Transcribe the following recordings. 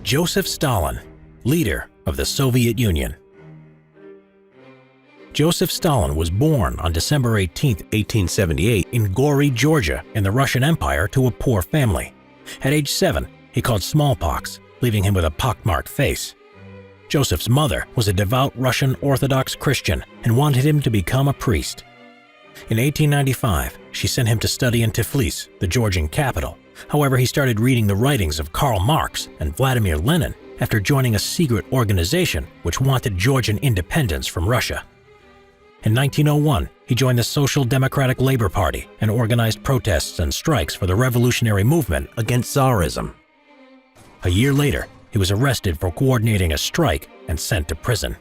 Joseph Stalin, leader of the Soviet Union. Joseph Stalin was born on December 18, 1878 in Gori, Georgia in the Russian Empire to a poor family. At age 7, he caught smallpox, leaving him with a pockmarked face. Joseph's mother was a devout Russian Orthodox Christian and wanted him to become a priest. In 1895, she sent him to study in Tiflis, the Georgian capital. However, he started reading the writings of Karl Marx and Vladimir Lenin after joining a secret organization which wanted Georgian independence from Russia. In 1901, he joined the Social Democratic Labor Party and organized protests and strikes for the revolutionary movement against Tsarism. A year later, he was arrested for coordinating a strike and sent to prison.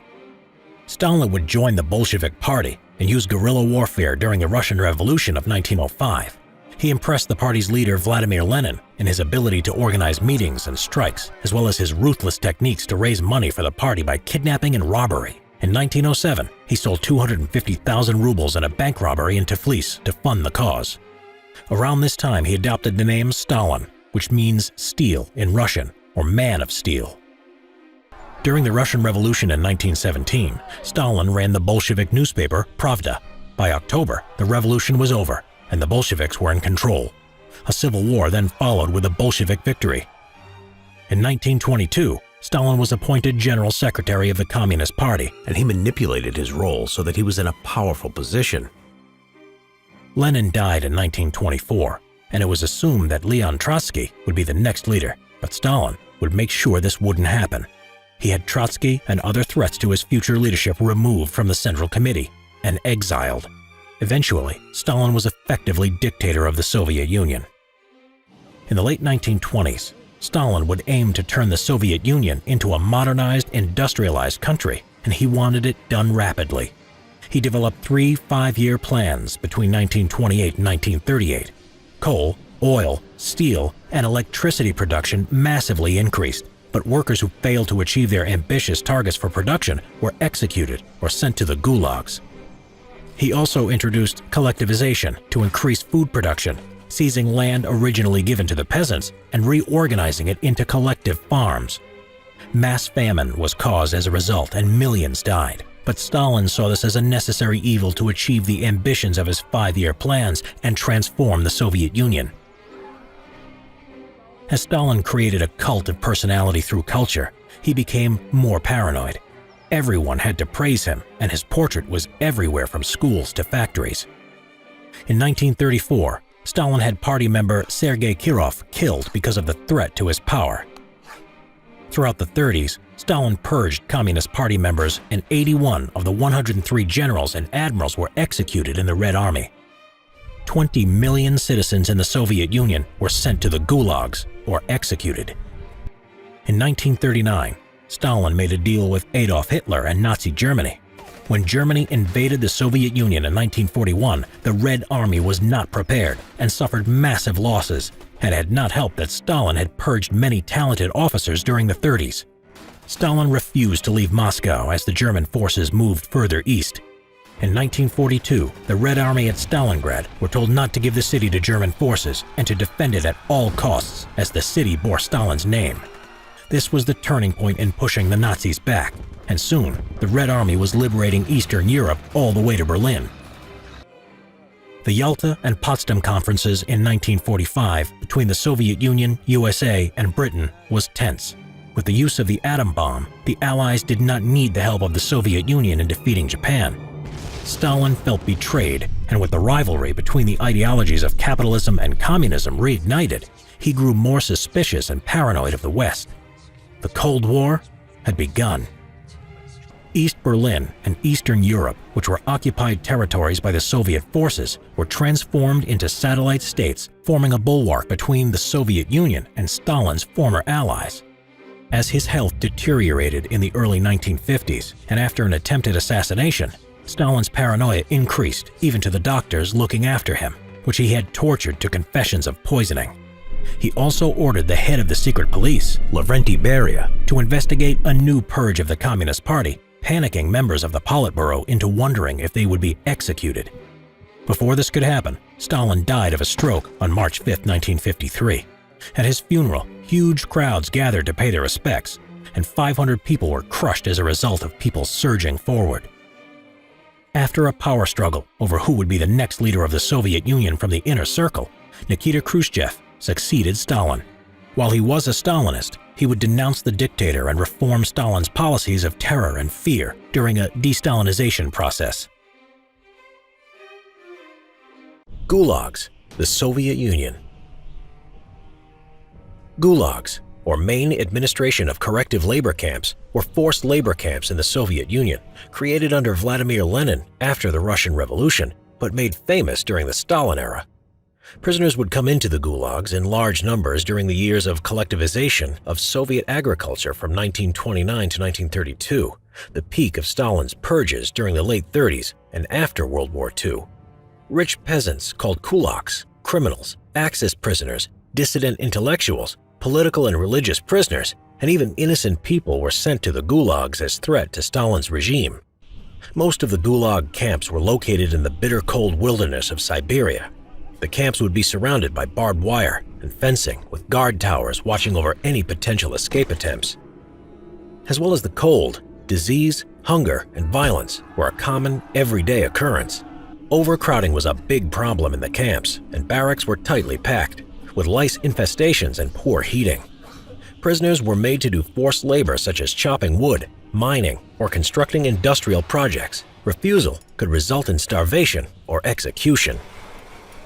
Stalin would join the Bolshevik Party and use guerrilla warfare during the Russian Revolution of 1905. He impressed the party's leader Vladimir Lenin in his ability to organize meetings and strikes, as well as his ruthless techniques to raise money for the party by kidnapping and robbery. In 1907, he stole 250,000 rubles in a bank robbery in Tiflis to fund the cause. Around this time, he adopted the name Stalin, which means steel in Russian, or man of steel. During the Russian Revolution in 1917, Stalin ran the Bolshevik newspaper Pravda. By October, the revolution was over, and the Bolsheviks were in control. A civil war then followed with a Bolshevik victory. In 1922, Stalin was appointed General Secretary of the Communist Party, and he manipulated his role so that he was in a powerful position. Lenin died in 1924, and it was assumed that Leon Trotsky would be the next leader, but Stalin would make sure this wouldn't happen. He had Trotsky and other threats to his future leadership removed from the Central Committee and exiled. Eventually, Stalin was effectively dictator of the Soviet Union. In the late 1920s, Stalin would aim to turn the Soviet Union into a modernized, industrialized country, and he wanted it done rapidly. He developed 3 5-year plans between 1928 and 1938. Coal, oil, steel, and electricity production massively increased, but workers who failed to achieve their ambitious targets for production were executed or sent to the gulags. He also introduced collectivization to increase food production, seizing land originally given to the peasants and reorganizing it into collective farms. Mass famine was caused as a result and millions died, but Stalin saw this as a necessary evil to achieve the ambitions of his 5-year plans and transform the Soviet Union. As Stalin created a cult of personality through culture, he became more paranoid. Everyone had to praise him, and his portrait was everywhere from schools to factories. In 1934, Stalin had party member Sergei Kirov killed because of the threat to his power. Throughout the 30s, Stalin purged Communist Party members, and 81 of the 103 generals and admirals were executed in the Red Army. 20 million citizens in the Soviet Union were sent to the gulags or executed. In 1939, Stalin made a deal with Adolf Hitler and Nazi Germany. When Germany invaded the Soviet Union in 1941, the Red Army was not prepared and suffered massive losses, and it had not helped that Stalin had purged many talented officers during the 30s. Stalin refused to leave Moscow as the German forces moved further east. In 1942, the Red Army at Stalingrad were told not to give the city to German forces and to defend it at all costs, as the city bore Stalin's name. This was the turning point in pushing the Nazis back, and soon the Red Army was liberating Eastern Europe all the way to Berlin. The Yalta and Potsdam conferences in 1945 between the Soviet Union, USA, and Britain was tense. With the use of the atom bomb, the Allies did not need the help of the Soviet Union in defeating Japan. Stalin felt betrayed, and with the rivalry between the ideologies of capitalism and communism reignited, he grew more suspicious and paranoid of the West. The Cold War had begun. East Berlin and Eastern Europe, which were occupied territories by the Soviet forces, were transformed into satellite states, forming a bulwark between the Soviet Union and Stalin's former allies. As his health deteriorated in the early 1950s, and after an attempted assassination, Stalin's paranoia increased even to the doctors looking after him, which he had tortured to confessions of poisoning. He also ordered the head of the secret police, Lavrenti Beria, to investigate a new purge of the Communist Party, panicking members of the Politburo into wondering if they would be executed. Before this could happen, Stalin died of a stroke on March 5, 1953. At his funeral, huge crowds gathered to pay their respects, and 500 people were crushed as a result of people surging forward. After a power struggle over who would be the next leader of the Soviet Union from the inner circle, Nikita Khrushchev succeeded Stalin. While he was a Stalinist, he would denounce the dictator and reform Stalin's policies of terror and fear during a de-Stalinization process. Gulags, the Soviet Union. Gulags, or Main Administration of Corrective Labor Camps, were forced labor camps in the Soviet Union, created under Vladimir Lenin after the Russian Revolution, but made famous during the Stalin era. Prisoners would come into the gulags in large numbers during the years of collectivization of Soviet agriculture from 1929 to 1932, the peak of Stalin's purges during the late 30s and after World War II. Rich peasants called kulaks, criminals, Axis prisoners, dissident intellectuals, political and religious prisoners, and even innocent people were sent to the gulags as threat to Stalin's regime. Most of the gulag camps were located in the bitter cold wilderness of Siberia. The camps would be surrounded by barbed wire and fencing, with guard towers watching over any potential escape attempts. As well as the cold, disease, hunger, and violence were a common, everyday occurrence. Overcrowding was a big problem in the camps, and barracks were tightly packed, with lice infestations and poor heating. Prisoners were made to do forced labor such as chopping wood, mining, or constructing industrial projects. Refusal could result in starvation or execution.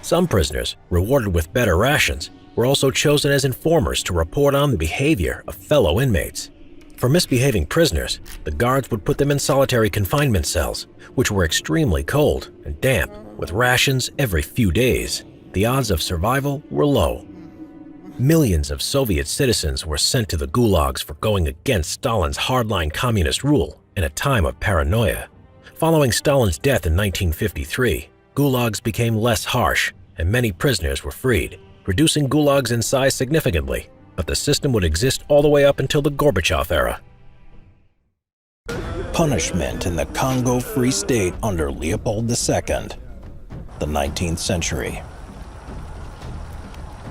Some prisoners, rewarded with better rations, were also chosen as informers to report on the behavior of fellow inmates. For misbehaving prisoners, the guards would put them in solitary confinement cells, which were extremely cold and damp, with rations every few days. The odds of survival were low. Millions of Soviet citizens were sent to the gulags for going against Stalin's hardline communist rule in a time of paranoia. Following Stalin's death in 1953, gulags became less harsh and many prisoners were freed, reducing gulags in size significantly, but the system would exist all the way up until the Gorbachev era. Punishment in the Congo Free State under Leopold II, the 19th century.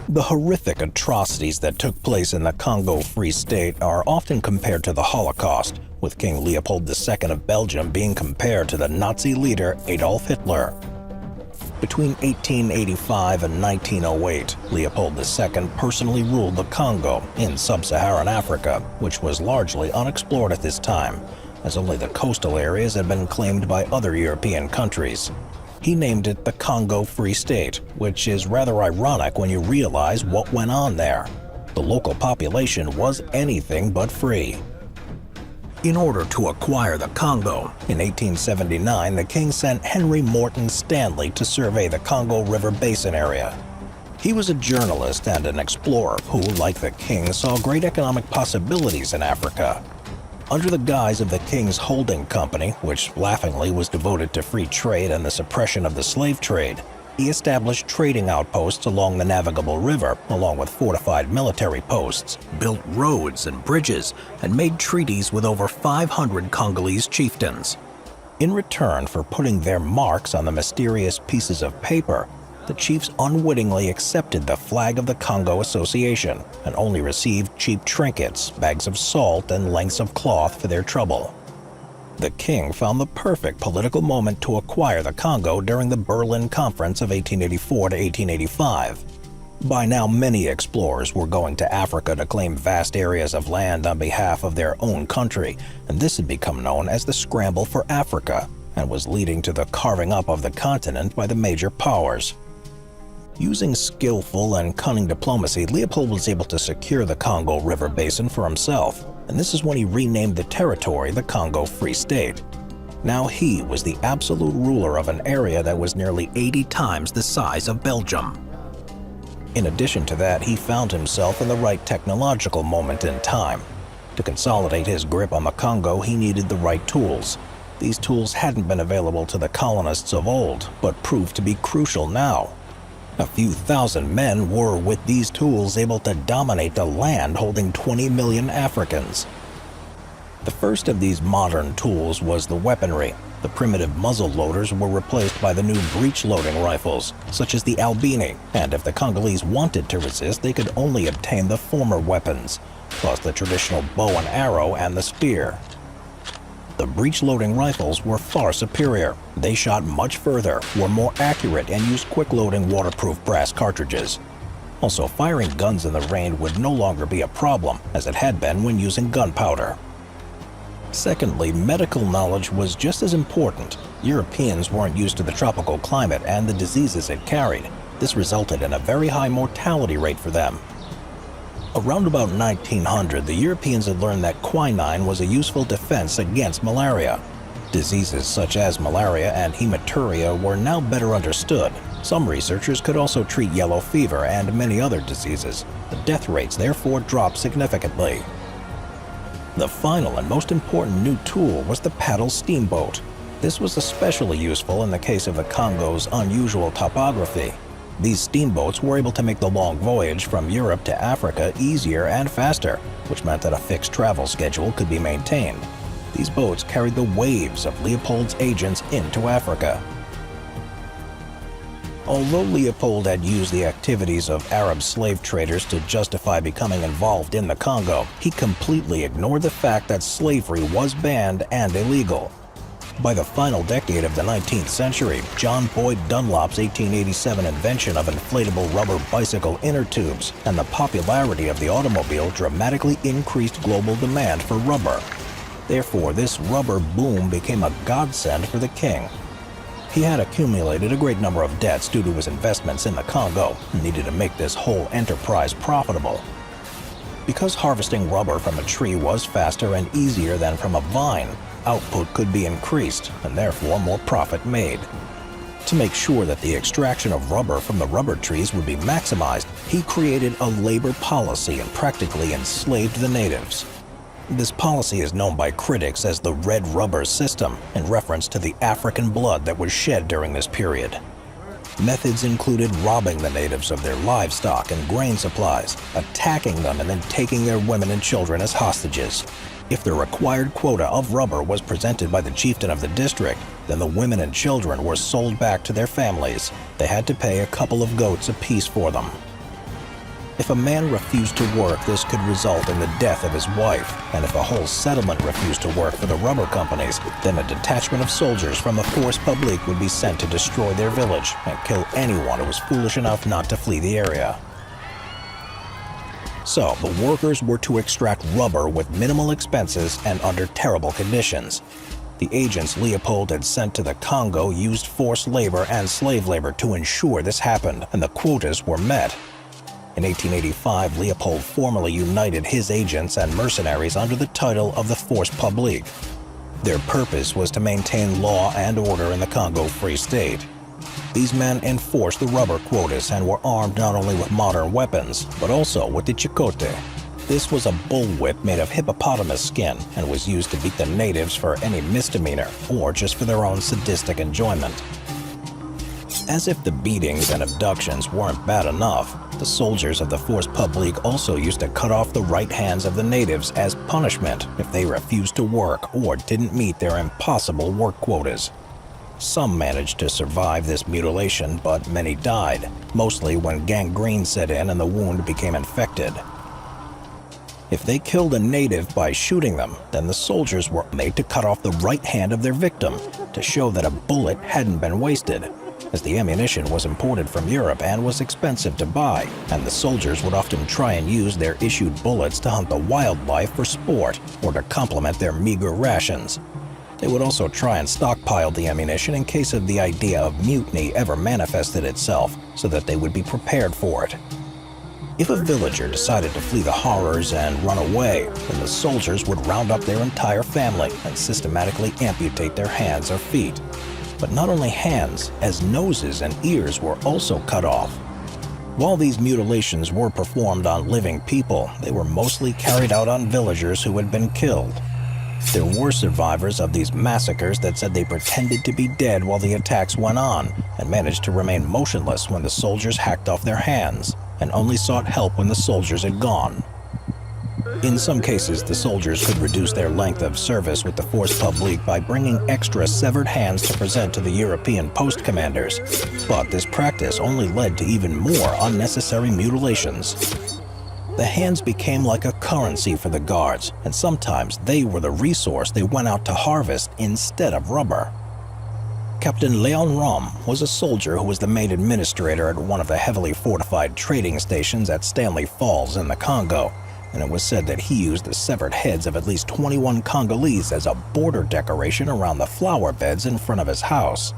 The horrific atrocities that took place in the Congo Free State are often compared to the Holocaust, with King Leopold II of Belgium being compared to the Nazi leader Adolf Hitler. Between 1885 and 1908, Leopold II personally ruled the Congo in sub-Saharan Africa, which was largely unexplored at this time, as only the coastal areas had been claimed by other European countries. He named it the Congo Free State, which is rather ironic when you realize what went on there. The local population was anything but free. In order to acquire the Congo, in 1879 the king sent Henry Morton Stanley to survey the Congo River Basin area. He was a journalist and an explorer who, like the king, saw great economic possibilities in Africa. Under the guise of the King's Holding Company, which laughingly was devoted to free trade and the suppression of the slave trade, he established trading outposts along the navigable river, along with fortified military posts, built roads and bridges, and made treaties with over 500 Congolese chieftains. In return for putting their marks on the mysterious pieces of paper, the chiefs unwittingly accepted the flag of the Congo Association and only received cheap trinkets, bags of salt, and lengths of cloth for their trouble. The king found the perfect political moment to acquire the Congo during the Berlin Conference of 1884 to 1885. By now, many explorers were going to Africa to claim vast areas of land on behalf of their own country, and this had become known as the Scramble for Africa, and was leading to the carving up of the continent by the major powers. Using skillful and cunning diplomacy, Leopold was able to secure the Congo River Basin for himself, and this is when he renamed the territory the Congo Free State. Now he was the absolute ruler of an area that was nearly 80 times the size of Belgium. In addition to that, he found himself in the right technological moment in time. To consolidate his grip on the Congo, he needed the right tools. These tools hadn't been available to the colonists of old, but proved to be crucial now. A few thousand men were, with these tools, able to dominate a land holding 20 million Africans. The first of these modern tools was the weaponry. The primitive muzzle loaders were replaced by the new breech-loading rifles, such as the Albini, and if the Congolese wanted to resist, they could only obtain the former weapons, plus the traditional bow and arrow and the spear. The breech-loading rifles were far superior. They shot much further, were more accurate, and used quick-loading waterproof brass cartridges. Also, firing guns in the rain would no longer be a problem, as it had been when using gunpowder. Secondly, medical knowledge was just as important. Europeans weren't used to the tropical climate and the diseases it carried. This resulted in a very high mortality rate for them. Around about 1900, the Europeans had learned that quinine was a useful defense against malaria. Diseases such as malaria and hematuria were now better understood. Some researchers could also treat yellow fever and many other diseases. The death rates therefore dropped significantly. The final and most important new tool was the paddle steamboat. This was especially useful in the case of the Congo's unusual topography. These steamboats were able to make the long voyage from Europe to Africa easier and faster, which meant that a fixed travel schedule could be maintained. These boats carried the waves of Leopold's agents into Africa. Although Leopold had used the activities of Arab slave traders to justify becoming involved in the Congo, he completely ignored the fact that slavery was banned and illegal. By the final decade of the 19th century, John Boyd Dunlop's 1887 invention of inflatable rubber bicycle inner tubes and the popularity of the automobile dramatically increased global demand for rubber. Therefore, this rubber boom became a godsend for the king. He had accumulated a great number of debts due to his investments in the Congo and needed to make this whole enterprise profitable. Because harvesting rubber from a tree was faster and easier than from a vine, output could be increased and therefore more profit made. To make sure that the extraction of rubber from the rubber trees would be maximized, he created a labor policy and practically enslaved the natives. This policy is known by critics as the Red Rubber System, in reference to the African blood that was shed during this period. Methods included robbing the natives of their livestock and grain supplies, attacking them, and then taking their women and children as hostages. If the required quota of rubber was presented by the chieftain of the district, then the women and children were sold back to their families. They had to pay a couple of goats apiece for them. If a man refused to work, this could result in the death of his wife, and if a whole settlement refused to work for the rubber companies, then a detachment of soldiers from the Force Publique would be sent to destroy their village and kill anyone who was foolish enough not to flee the area. So, the workers were to extract rubber with minimal expenses and under terrible conditions. The agents Leopold had sent to the Congo used forced labor and slave labor to ensure this happened, and the quotas were met. In 1885, Leopold formally united his agents and mercenaries under the title of the Force Publique. Their purpose was to maintain law and order in the Congo Free State. These men enforced the rubber quotas and were armed not only with modern weapons, but also with the chicote. This was a bullwhip made of hippopotamus skin and was used to beat the natives for any misdemeanor or just for their own sadistic enjoyment. As if the beatings and abductions weren't bad enough, the soldiers of the Force Publique also used to cut off the right hands of the natives as punishment if they refused to work or didn't meet their impossible work quotas. Some managed to survive this mutilation, but many died, mostly when gangrene set in and the wound became infected. If they killed a native by shooting them, then the soldiers were made to cut off the right hand of their victim to show that a bullet hadn't been wasted, as the ammunition was imported from Europe and was expensive to buy, and the soldiers would often try and use their issued bullets to hunt the wildlife for sport or to complement their meager rations. They would also try and stockpile the ammunition in case of the idea of mutiny ever manifested itself, so that they would be prepared for it. If a villager decided to flee the horrors and run away, then the soldiers would round up their entire family and systematically amputate their hands or feet. But not only hands, as noses and ears were also cut off. While these mutilations were performed on living people, they were mostly carried out on villagers who had been killed. There were survivors of these massacres that said they pretended to be dead while the attacks went on and managed to remain motionless when the soldiers hacked off their hands, and only sought help when the soldiers had gone. In some cases, the soldiers could reduce their length of service with the force publique by bringing extra severed hands to present to the European post commanders. But this practice only led to even more unnecessary mutilations. The hands became like a currency for the guards, and sometimes they were the resource they went out to harvest instead of rubber. Captain Leon Rom was a soldier who was the main administrator at one of the heavily fortified trading stations at Stanley Falls in the Congo, and it was said that he used the severed heads of at least 21 Congolese as a border decoration around the flower beds in front of his house.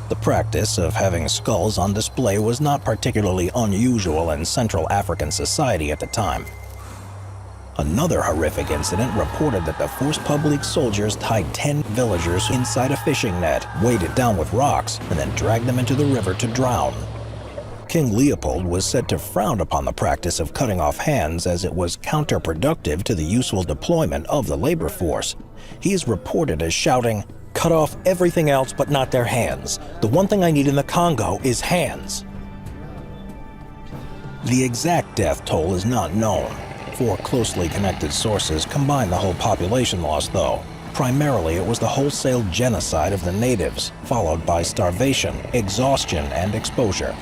The practice of having skulls on display was not particularly unusual in Central African society at the time. Another horrific incident reported that the force publique soldiers tied 10 villagers inside a fishing net, weighed it down with rocks, and then dragged them into the river to drown. King Leopold was said to frown upon the practice of cutting off hands as it was counterproductive to the useful deployment of the labor force. He is reported as shouting, "Cut off everything else but not their hands. The one thing I need in the Congo is hands." The exact death toll is not known. Four closely connected sources combine the whole population loss, though. Primarily, it was the wholesale genocide of the natives, followed by starvation, exhaustion, and exposure.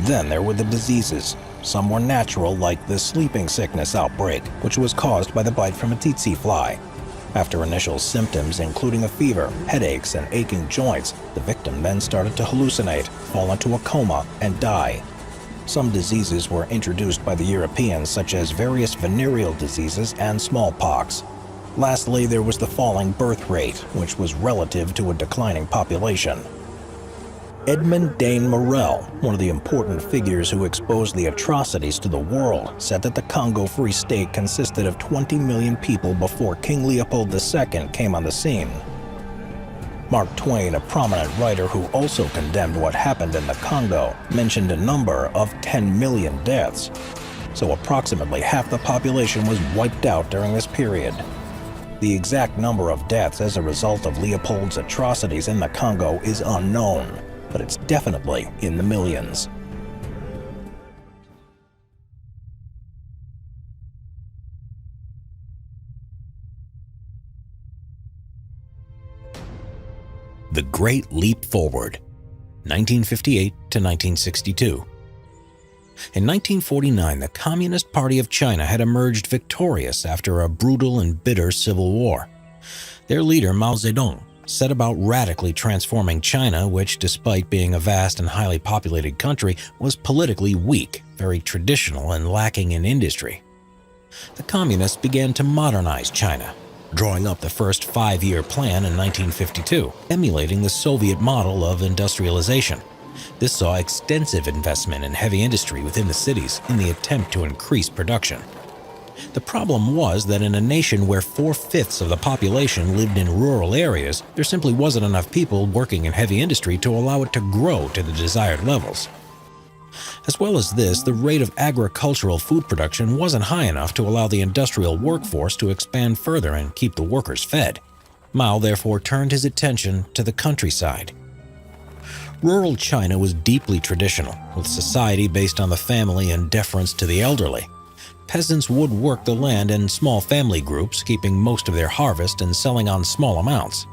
Then there were the diseases. Some were natural, like the sleeping sickness outbreak, which was caused by the bite from a tsetse fly. After initial symptoms, including a fever, headaches, and aching joints, the victim then started to hallucinate, fall into a coma, and die. Some diseases were introduced by the Europeans, such as various venereal diseases and smallpox. Lastly, there was the falling birth rate, which was relative to a declining population. Edmund Dane Morel, one of the important figures who exposed the atrocities to the world, said that the Congo Free State consisted of 20 million people before King Leopold II came on the scene. Mark Twain, a prominent writer who also condemned what happened in the Congo, mentioned a number of 10 million deaths. So approximately half the population was wiped out during this period. The exact number of deaths as a result of Leopold's atrocities in the Congo is unknown, but it's definitely in the millions. The Great Leap Forward, 1958 to 1962. In 1949, the Communist Party of China had emerged victorious after a brutal and bitter civil war. Their leader, Mao Zedong, set about radically transforming China, which, despite being a vast and highly populated country, was politically weak, very traditional, and lacking in industry. The Communists began to modernize China, drawing up the first five-year plan in 1952, emulating the Soviet model of industrialization. This saw extensive investment in heavy industry within the cities in the attempt to increase production. The problem was that in a nation where 4/5 of the population lived in rural areas, there simply wasn't enough people working in heavy industry to allow it to grow to the desired levels. As well as this, the rate of agricultural food production wasn't high enough to allow the industrial workforce to expand further and keep the workers fed. Mao therefore turned his attention to the countryside. Rural China was deeply traditional, with society based on the family and deference to the elderly. Peasants would work the land in small family groups, keeping most of their harvest and selling on small amounts.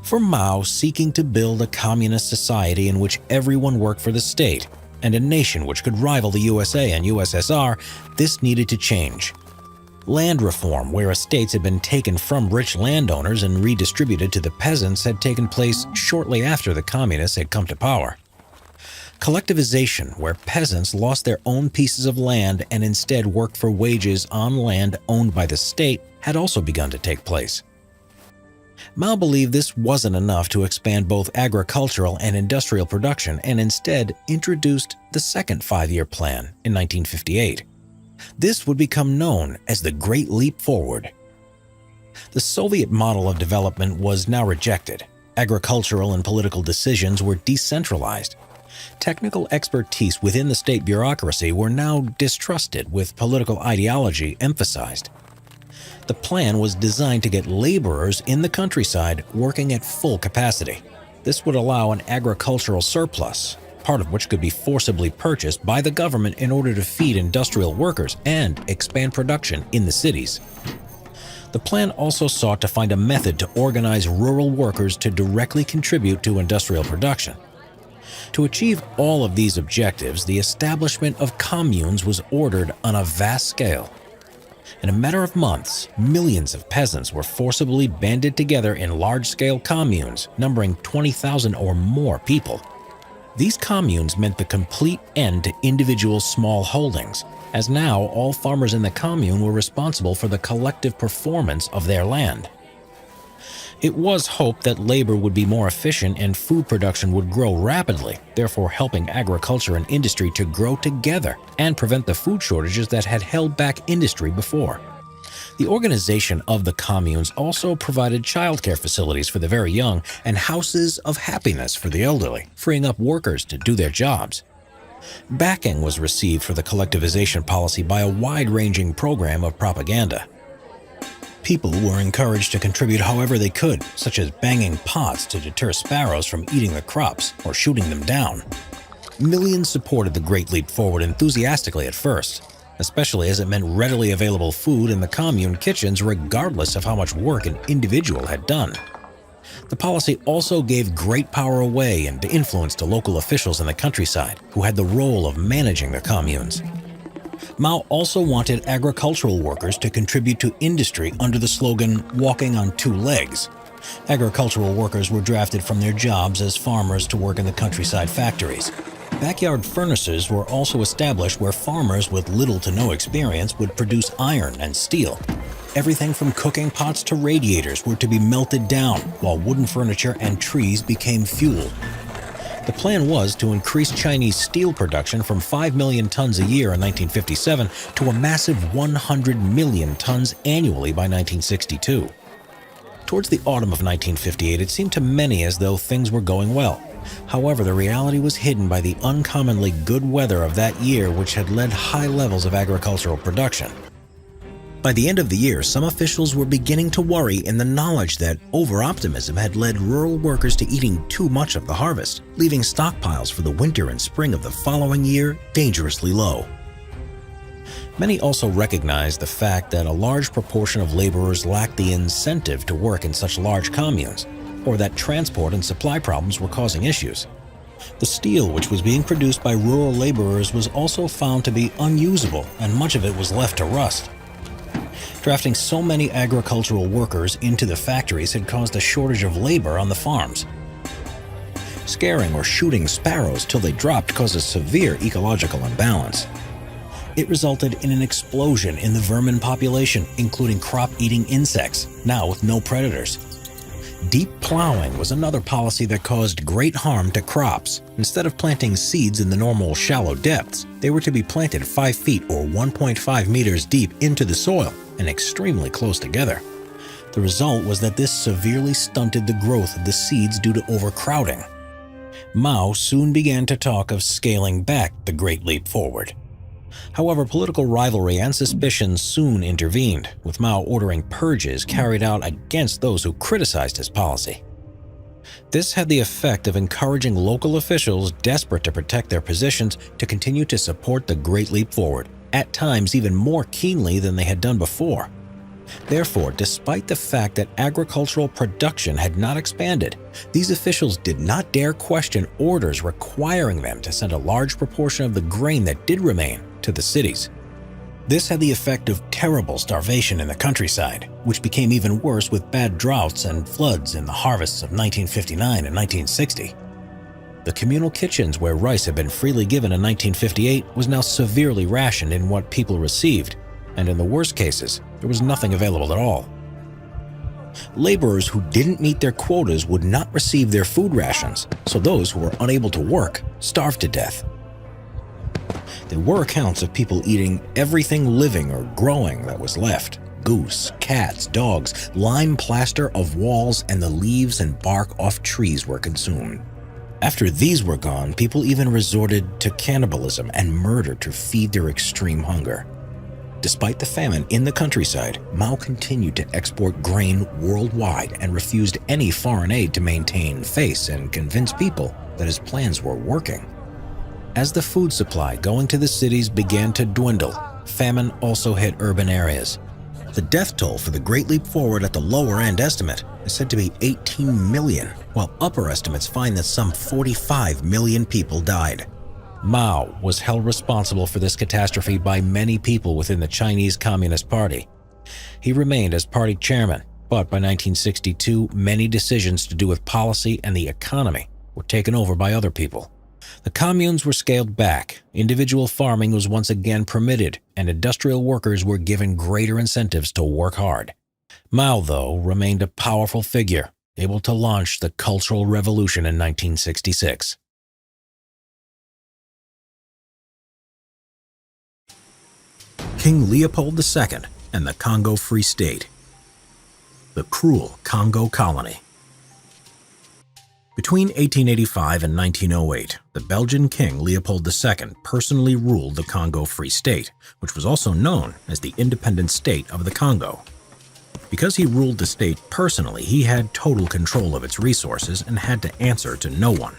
For Mao, seeking to build a communist society in which everyone worked for the state, and a nation which could rival the USA and USSR, this needed to change. Land reform, where estates had been taken from rich landowners and redistributed to the peasants, had taken place shortly after the communists had come to power. Collectivization, where peasants lost their own pieces of land and instead worked for wages on land owned by the state, had also begun to take place. Mao believed this wasn't enough to expand both agricultural and industrial production, and instead introduced the second five-year plan in 1958. This would become known as the Great Leap Forward. The Soviet model of development was now rejected. Agricultural and political decisions were decentralized. Technical expertise within the state bureaucracy were now distrusted, with political ideology emphasized. The plan was designed to get laborers in the countryside working at full capacity. This would allow an agricultural surplus, part of which could be forcibly purchased by the government in order to feed industrial workers and expand production in the cities. The plan also sought to find a method to organize rural workers to directly contribute to industrial production. To achieve all of these objectives, the establishment of communes was ordered on a vast scale. In a matter of months, millions of peasants were forcibly banded together in large-scale communes, numbering 20,000 or more people. These communes meant the complete end to individual small holdings, as now all farmers in the commune were responsible for the collective performance of their land. It was hoped that labor would be more efficient and food production would grow rapidly, therefore helping agriculture and industry to grow together and prevent the food shortages that had held back industry before. The organization of the communes also provided childcare facilities for the very young and houses of happiness for the elderly, freeing up workers to do their jobs. Backing was received for the collectivization policy by a wide-ranging program of propaganda. People were encouraged to contribute however they could, such as banging pots to deter sparrows from eating the crops or shooting them down. Millions supported the Great Leap Forward enthusiastically at first, especially as it meant readily available food in the commune kitchens regardless of how much work an individual had done. The policy also gave great power away and influence to local officials in the countryside, who had the role of managing the communes. Mao also wanted agricultural workers to contribute to industry under the slogan, "Walking on two legs." Agricultural workers were drafted from their jobs as farmers to work in the countryside factories. Backyard furnaces were also established where farmers with little to no experience would produce iron and steel. Everything from cooking pots to radiators were to be melted down, while wooden furniture and trees became fuel. The plan was to increase Chinese steel production from 5 million tons a year in 1957 to a massive 100 million tons annually by 1962. Towards the autumn of 1958, it seemed to many as though things were going well. However, the reality was hidden by the uncommonly good weather of that year, which had led high levels of agricultural production. By the end of the year, some officials were beginning to worry in the knowledge that over-optimism had led rural workers to eating too much of the harvest, leaving stockpiles for the winter and spring of the following year dangerously low. Many also recognized the fact that a large proportion of laborers lacked the incentive to work in such large communes, or that transport and supply problems were causing issues. The steel which was being produced by rural laborers was also found to be unusable, and much of it was left to rust. Drafting so many agricultural workers into the factories had caused a shortage of labor on the farms. Scaring or shooting sparrows till they dropped caused a severe ecological imbalance. It resulted in an explosion in the vermin population, including crop-eating insects, now with no predators. Deep plowing was another policy that caused great harm to crops. Instead of planting seeds in the normal shallow depths, they were to be planted 5 feet or 1.5 meters deep into the soil and extremely close together. The result was that this severely stunted the growth of the seeds due to overcrowding. Mao soon began to talk of scaling back the Great Leap Forward. However, political rivalry and suspicion soon intervened, with Mao ordering purges carried out against those who criticized his policy. This had the effect of encouraging local officials desperate to protect their positions to continue to support the Great Leap Forward, at times even more keenly than they had done before. Therefore, despite the fact that agricultural production had not expanded, these officials did not dare question orders requiring them to send a large proportion of the grain that did remain to the cities. This had the effect of terrible starvation in the countryside, which became even worse with bad droughts and floods in the harvests of 1959 and 1960. The communal kitchens where rice had been freely given in 1958 was now severely rationed in what people received, and in the worst cases, there was nothing available at all. Laborers who didn't meet their quotas would not receive their food rations, so those who were unable to work starved to death. There were accounts of people eating everything living or growing that was left: goose, cats, dogs, lime plaster of walls, and the leaves and bark off trees were consumed. After these were gone, people even resorted to cannibalism and murder to feed their extreme hunger. Despite the famine in the countryside, Mao continued to export grain worldwide and refused any foreign aid to maintain face and convince people that his plans were working. As the food supply going to the cities began to dwindle, famine also hit urban areas. The death toll for the Great Leap Forward at the lower end estimate is said to be 18 million, while upper estimates find that some 45 million people died. Mao was held responsible for this catastrophe by many people within the Chinese Communist Party. He remained as party chairman, but by 1962, many decisions to do with policy and the economy were taken over by other people. The communes were scaled back, individual farming was once again permitted, and industrial workers were given greater incentives to work hard. Mao, though, remained a powerful figure, able to launch the Cultural Revolution in 1966. King Leopold II and the Congo Free State. The cruel Congo colony. Between 1885 and 1908, the Belgian King Leopold II personally ruled the Congo Free State, which was also known as the Independent State of the Congo. Because he ruled the state personally, he had total control of its resources and had to answer to no one.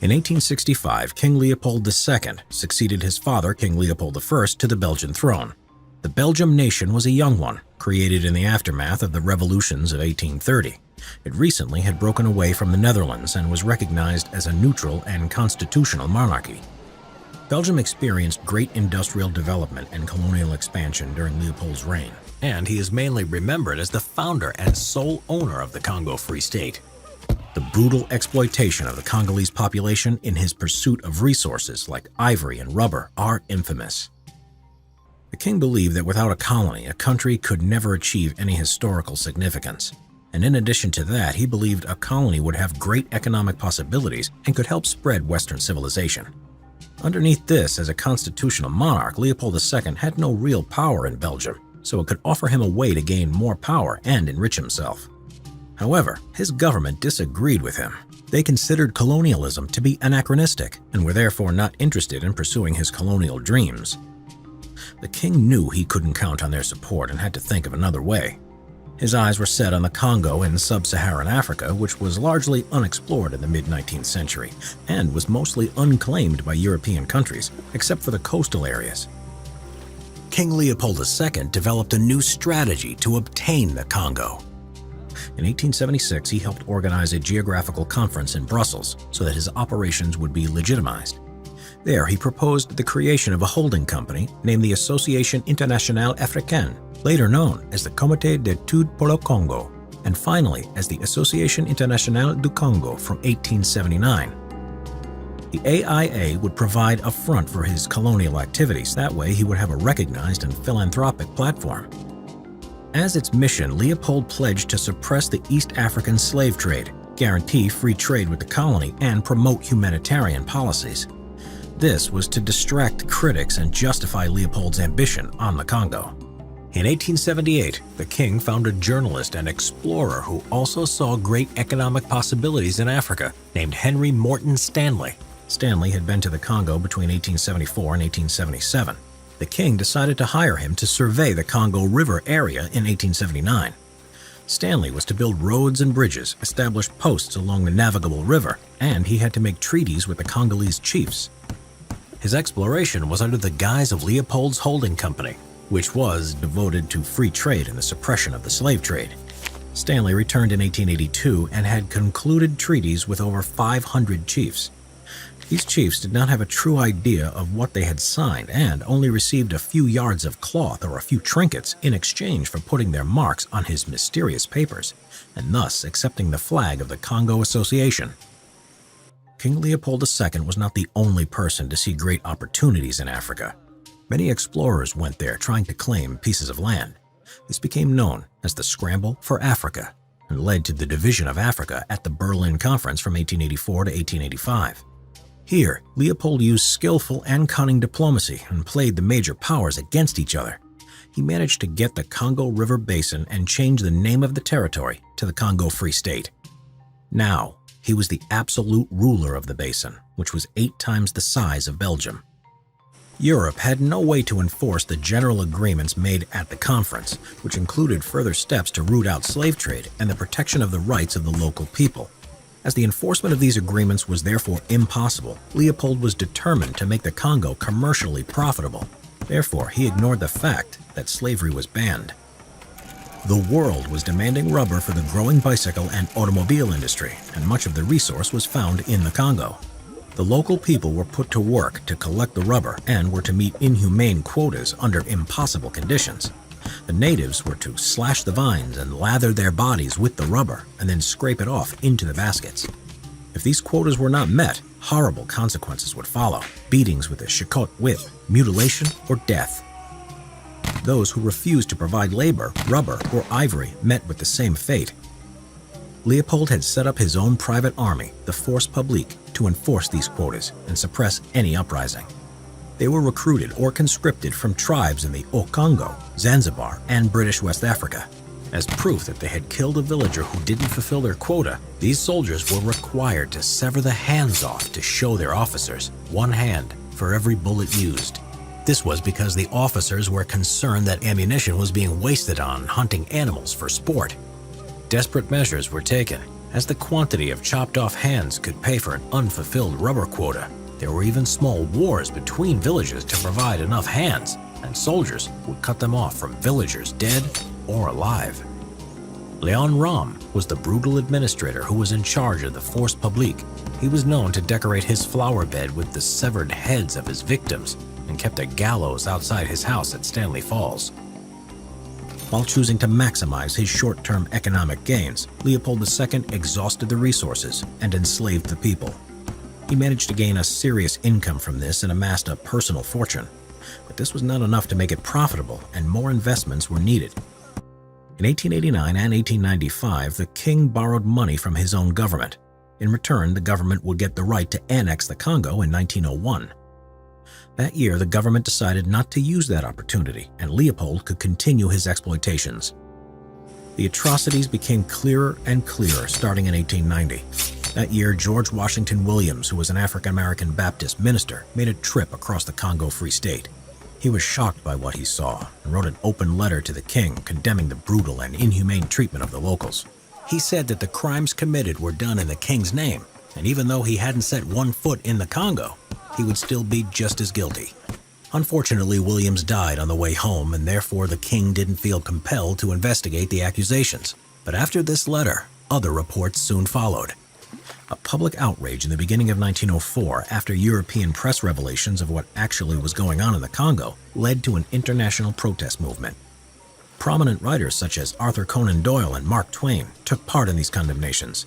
In 1865, King Leopold II succeeded his father, King Leopold I, to the Belgian throne. The Belgian nation was a young one, created in the aftermath of the revolutions of 1830. It recently had broken away from the Netherlands and was recognized as a neutral and constitutional monarchy. Belgium experienced great industrial development and colonial expansion during Leopold's reign, and he is mainly remembered as the founder and sole owner of the Congo Free State. The brutal exploitation of the Congolese population in his pursuit of resources like ivory and rubber are infamous. The king believed that without a colony, a country could never achieve any historical significance. And in addition to that, he believed a colony would have great economic possibilities and could help spread Western civilization. Underneath this, as a constitutional monarch, Leopold II had no real power in Belgium, so it could offer him a way to gain more power and enrich himself. However, his government disagreed with him. They considered colonialism to be anachronistic and were therefore not interested in pursuing his colonial dreams. The king knew he couldn't count on their support and had to think of another way. His eyes were set on the Congo in sub-Saharan Africa, which was largely unexplored in the mid-19th century and was mostly unclaimed by European countries, except for the coastal areas. King Leopold II developed a new strategy to obtain the Congo. In 1876, he helped organize a geographical conference in Brussels so that his operations would be legitimized. There, he proposed the creation of a holding company named the Association Internationale Africaine, later known as the Comité d'études pour le Congo, and finally as the Association Internationale du Congo from 1879. The AIA would provide a front for his colonial activities. That way, he would have a recognized and philanthropic platform. As its mission, Leopold pledged to suppress the East African slave trade, guarantee free trade with the colony, and promote humanitarian policies. This was to distract critics and justify Leopold's ambition on the Congo. In 1878, the king found a journalist and explorer who also saw great economic possibilities in Africa, named Henry Morton Stanley. Stanley had been to the Congo between 1874 and 1877. The king decided to hire him to survey the Congo River area in 1879. Stanley was to build roads and bridges, establish posts along the navigable river, and he had to make treaties with the Congolese chiefs. His exploration was under the guise of Leopold's holding company, which was devoted to free trade and the suppression of the slave trade. Stanley returned in 1882 and had concluded treaties with over 500 chiefs. These chiefs did not have a true idea of what they had signed and only received a few yards of cloth or a few trinkets in exchange for putting their marks on his mysterious papers, and thus accepting the flag of the Congo Association. King Leopold II was not the only person to see great opportunities in Africa. Many explorers went there trying to claim pieces of land. This became known as the Scramble for Africa and led to the division of Africa at the Berlin Conference from 1884 to 1885. Here, Leopold used skillful and cunning diplomacy and played the major powers against each other. He managed to get the Congo River Basin and change the name of the territory to the Congo Free State. Now, he was the absolute ruler of the basin, which was 8 times the size of Belgium. Europe had no way to enforce the general agreements made at the conference, which included further steps to root out slave trade and the protection of the rights of the local people. As the enforcement of these agreements was therefore impossible, Leopold was determined to make the Congo commercially profitable. Therefore, he ignored the fact that slavery was banned. The world was demanding rubber for the growing bicycle and automobile industry, and much of the resource was found in the Congo. The local people were put to work to collect the rubber and were to meet inhumane quotas under impossible conditions. The natives were to slash the vines and lather their bodies with the rubber and then scrape it off into the baskets. If these quotas were not met, horrible consequences would follow: beatings with a shikot whip, mutilation, or death. Those who refused to provide labor, rubber, or ivory met with the same fate. Leopold had set up his own private army, the Force Publique, to enforce these quotas and suppress any uprising. They were recruited or conscripted from tribes in the Okongo, Zanzibar, and British West Africa. As proof that they had killed a villager who didn't fulfill their quota, these soldiers were required to sever the hands off to show their officers, one hand for every bullet used. This was because the officers were concerned that ammunition was being wasted on hunting animals for sport. Desperate measures were taken, as the quantity of chopped off hands could pay for an unfulfilled rubber quota. There were even small wars between villages to provide enough hands, and soldiers would cut them off from villagers dead or alive. Léon Rom was the brutal administrator who was in charge of the Force Publique. He was known to decorate his flower bed with the severed heads of his victims and kept a gallows outside his house at Stanley Falls. While choosing to maximize his short-term economic gains, Leopold II exhausted the resources and enslaved the people. He managed to gain a serious income from this and amassed a personal fortune. But this was not enough to make it profitable, and more investments were needed. In 1889 and 1895, the king borrowed money from his own government. In return, the government would get the right to annex the Congo in 1901. That year, the government decided not to use that opportunity, and Leopold could continue his exploitations. The atrocities became clearer and clearer starting in 1890. That year, George Washington Williams, who was an African-American Baptist minister, made a trip across the Congo Free State. He was shocked by what he saw and wrote an open letter to the king condemning the brutal and inhumane treatment of the locals. He said that the crimes committed were done in the king's name, and even though he hadn't set one foot in the Congo, he would still be just as guilty. Unfortunately, Williams died on the way home, and therefore the king didn't feel compelled to investigate the accusations. But after this letter, other reports soon followed. A public outrage in the beginning of 1904, after European press revelations of what actually was going on in the Congo, led to an international protest movement. Prominent writers such as Arthur Conan Doyle and Mark Twain took part in these condemnations.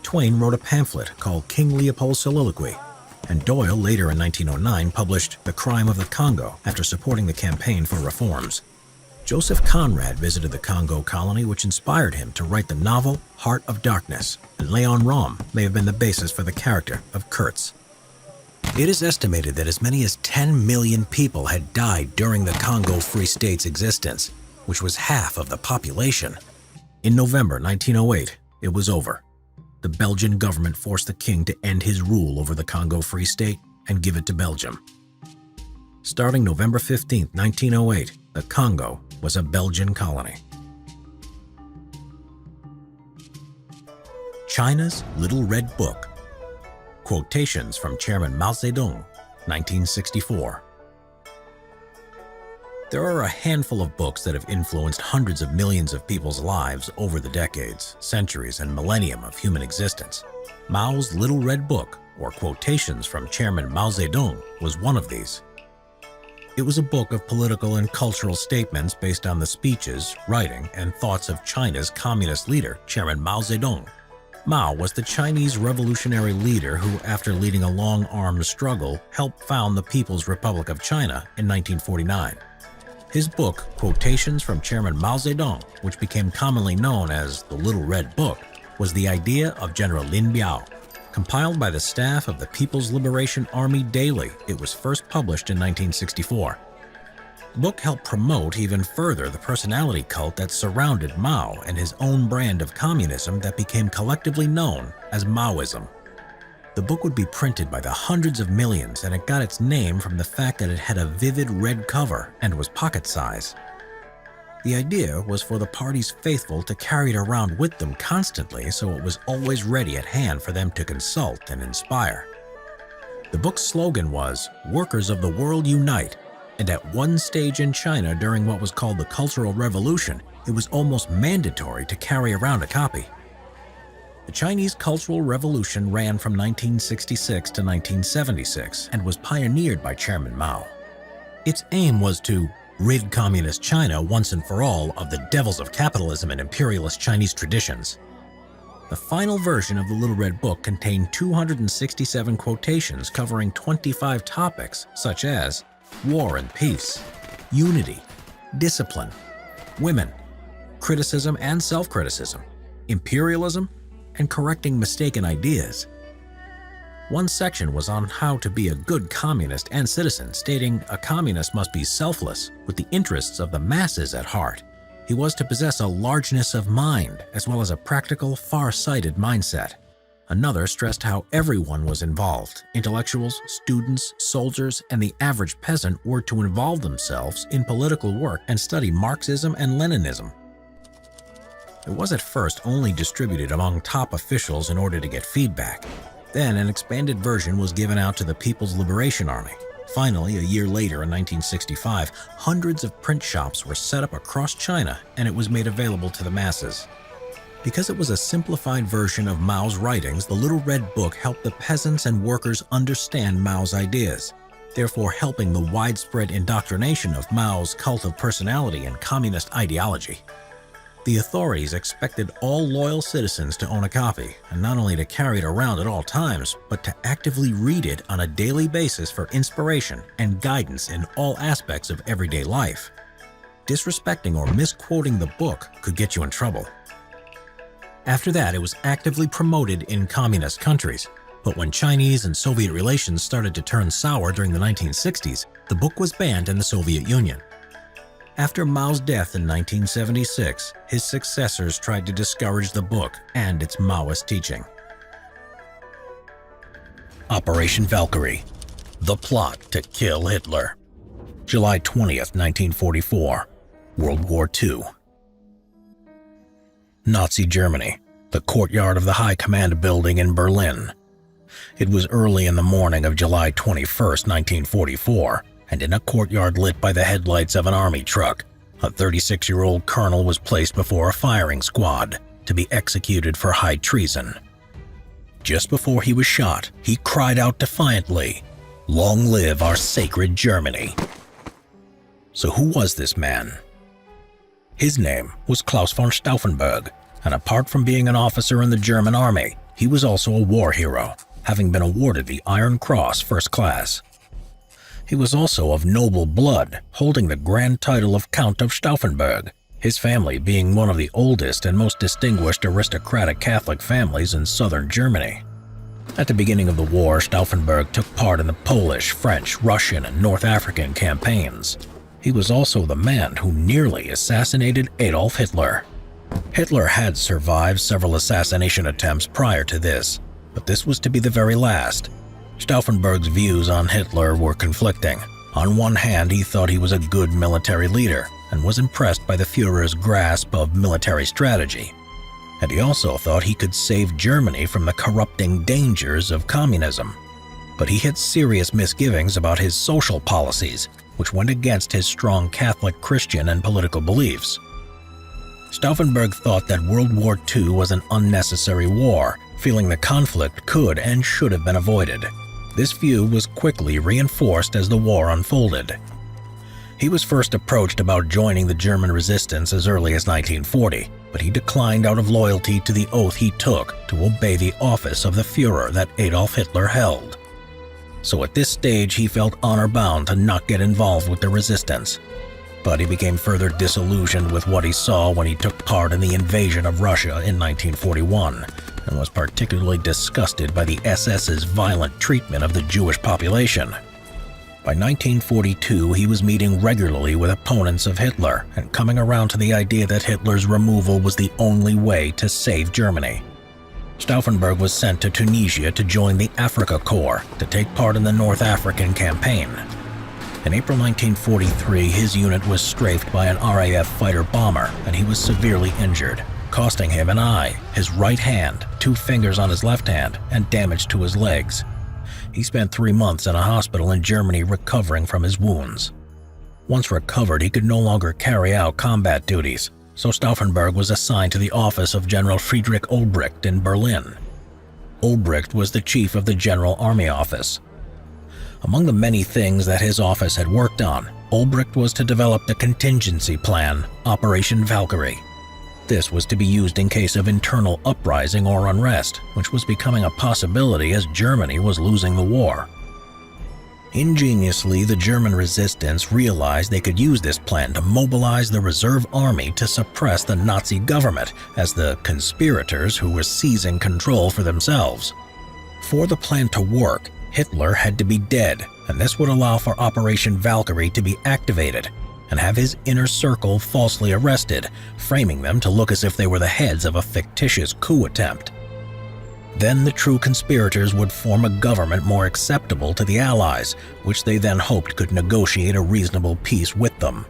Twain wrote a pamphlet called King Leopold's Soliloquy, and Doyle later in 1909 published The Crime of the Congo after supporting the campaign for reforms. Joseph Conrad visited the Congo colony, which inspired him to write the novel Heart of Darkness, and Léon Rom may have been the basis for the character of Kurtz. It is estimated that as many as 10 million people had died during the Congo Free State's existence, which was half of the population. In November 1908, it was over. The Belgian government forced the king to end his rule over the Congo Free State and give it to Belgium. Starting November 15, 1908, the Congo was a Belgian colony. China's Little Red Book. Quotations from Chairman Mao Zedong, 1964. There are a handful of books that have influenced hundreds of millions of people's lives over the decades, centuries, and millennium of human existence. Mao's Little Red Book, or Quotations from Chairman Mao Zedong, was one of these. It was a book of political and cultural statements based on the speeches, writing, and thoughts of China's communist leader, Chairman Mao Zedong. Mao was the Chinese revolutionary leader who, after leading a long armed struggle, helped found the People's Republic of China in 1949. His book, Quotations from Chairman Mao Zedong, which became commonly known as the Little Red Book, was the idea of General Lin Biao. Compiled by the staff of the People's Liberation Army Daily, it was first published in 1964. The book helped promote even further the personality cult that surrounded Mao and his own brand of communism that became collectively known as Maoism. The book would be printed by the hundreds of millions, and it got its name from the fact that it had a vivid red cover and was pocket size. The idea was for the party's faithful to carry it around with them constantly so it was always ready at hand for them to consult and inspire. The book's slogan was, "Workers of the world unite," and at one stage in China during what was called the Cultural Revolution, it was almost mandatory to carry around a copy. The Chinese Cultural Revolution ran from 1966 to 1976 and was pioneered by Chairman Mao. Its aim was to rid Communist China once and for all of the devils of capitalism and imperialist Chinese traditions. The final version of the Little Red Book contained 267 quotations covering 25 topics such as war and peace, unity, discipline, women, criticism and self-criticism, imperialism, and correcting mistaken ideas. One section was on how to be a good communist and citizen, stating a communist must be selfless, with the interests of the masses at heart. He was to possess a largeness of mind, as well as a practical, far-sighted mindset. Another stressed how everyone was involved. Intellectuals, students, soldiers, and the average peasant were to involve themselves in political work and study Marxism and Leninism. It was at first only distributed among top officials in order to get feedback. Then an expanded version was given out to the People's Liberation Army. Finally, a year later in 1965, hundreds of print shops were set up across China and it was made available to the masses. Because it was a simplified version of Mao's writings, the Little Red Book helped the peasants and workers understand Mao's ideas, therefore helping the widespread indoctrination of Mao's cult of personality and communist ideology. The authorities expected all loyal citizens to own a copy, and not only to carry it around at all times, but to actively read it on a daily basis for inspiration and guidance in all aspects of everyday life. Disrespecting or misquoting the book could get you in trouble. After that, it was actively promoted in communist countries, but when Chinese and Soviet relations started to turn sour during the 1960s, the book was banned in the Soviet Union. After Mao's death in 1976, his successors tried to discourage the book and its Maoist teaching. Operation Valkyrie, the plot to kill Hitler. July 20th, 1944, World War II. Nazi Germany, the courtyard of the High Command building in Berlin. It was early in the morning of July 21st, 1944, and in a courtyard lit by the headlights of an army truck, a 36-year-old colonel was placed before a firing squad to be executed for high treason. Just before he was shot, he cried out defiantly, "Long live our sacred Germany." So who was this man? His name was Klaus von Stauffenberg, and apart from being an officer in the German army, he was also a war hero, having been awarded the Iron Cross First Class. He was also of noble blood, holding the grand title of Count of Stauffenberg, his family being one of the oldest and most distinguished aristocratic Catholic families in southern Germany. At the beginning of the war, Stauffenberg took part in the Polish, French, Russian, and North African campaigns. He was also the man who nearly assassinated Adolf Hitler. Hitler had survived several assassination attempts prior to this, but this was to be the very last. Stauffenberg's views on Hitler were conflicting. On one hand, he thought he was a good military leader and was impressed by the Führer's grasp of military strategy. And he also thought he could save Germany from the corrupting dangers of communism. But he had serious misgivings about his social policies, which went against his strong Catholic, Christian, and political beliefs. Stauffenberg thought that World War II was an unnecessary war, feeling the conflict could and should have been avoided. This view was quickly reinforced as the war unfolded. He was first approached about joining the German resistance as early as 1940, but he declined out of loyalty to the oath he took to obey the office of the Führer that Adolf Hitler held. So at this stage, he felt honor-bound to not get involved with the resistance. But he became further disillusioned with what he saw when he took part in the invasion of Russia in 1941, and was particularly disgusted by the SS's violent treatment of the Jewish population. By 1942, he was meeting regularly with opponents of Hitler and coming around to the idea that Hitler's removal was the only way to save Germany. Stauffenberg was sent to Tunisia to join the Afrika Corps to take part in the North African campaign. In April 1943, his unit was strafed by an RAF fighter bomber, and he was severely injured, costing him an eye, his right hand, 2 fingers on his left hand, and damage to his legs. He spent 3 months in a hospital in Germany recovering from his wounds. Once recovered, he could no longer carry out combat duties, so Stauffenberg was assigned to the office of General Friedrich Olbricht in Berlin. Olbricht was the chief of the General Army Office. Among the many things that his office had worked on, Olbricht was to develop the contingency plan, Operation Valkyrie. This was to be used in case of internal uprising or unrest, which was becoming a possibility as Germany was losing the war. Ingeniously, the German resistance realized they could use this plan to mobilize the reserve army to suppress the Nazi government as the conspirators who were seizing control for themselves. For the plan to work, Hitler had to be dead, and this would allow for Operation Valkyrie to be activated and have his inner circle falsely arrested, framing them to look as if they were the heads of a fictitious coup attempt. Then the true conspirators would form a government more acceptable to the Allies, which they then hoped could negotiate a reasonable peace with them.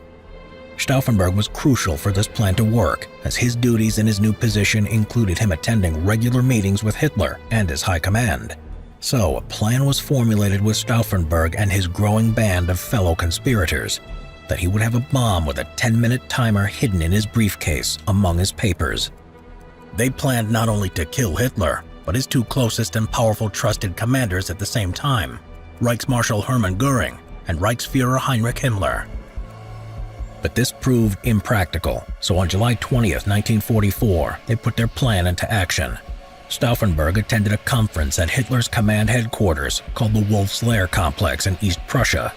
Stauffenberg was crucial for this plan to work, as his duties in his new position included him attending regular meetings with Hitler and his high command. So a plan was formulated with Stauffenberg and his growing band of fellow conspirators, that he would have a bomb with a 10-minute timer hidden in his briefcase among his papers. They planned not only to kill Hitler, but his 2 closest and powerful trusted commanders at the same time, Reichsmarschall Hermann Göring and Reichsführer Heinrich Himmler. But this proved impractical, so on July 20th, 1944, they put their plan into action. Stauffenberg attended a conference at Hitler's command headquarters called the Wolf's Lair Complex in East Prussia.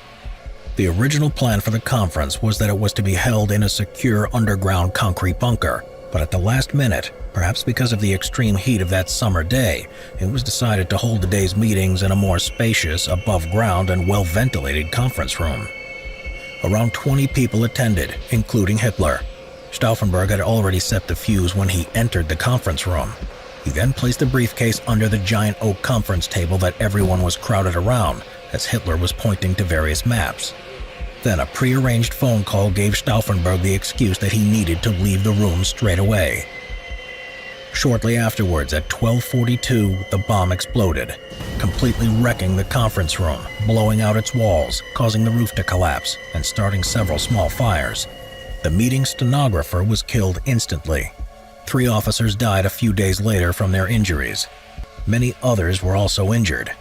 The original plan for the conference was that it was to be held in a secure underground concrete bunker, but at the last minute, perhaps because of the extreme heat of that summer day, it was decided to hold the day's meetings in a more spacious, above-ground and well-ventilated conference room. Around 20 people attended, including Hitler. Stauffenberg had already set the fuse when he entered the conference room. He then placed the briefcase under the giant oak conference table that everyone was crowded around, as Hitler was pointing to various maps. Then a prearranged phone call gave Stauffenberg the excuse that he needed to leave the room straight away. Shortly afterwards, at 12:42, the bomb exploded, completely wrecking the conference room, blowing out its walls, causing the roof to collapse, and starting several small fires. The meeting stenographer was killed instantly. 3 officers died a few days later from their injuries. Many others were also injured.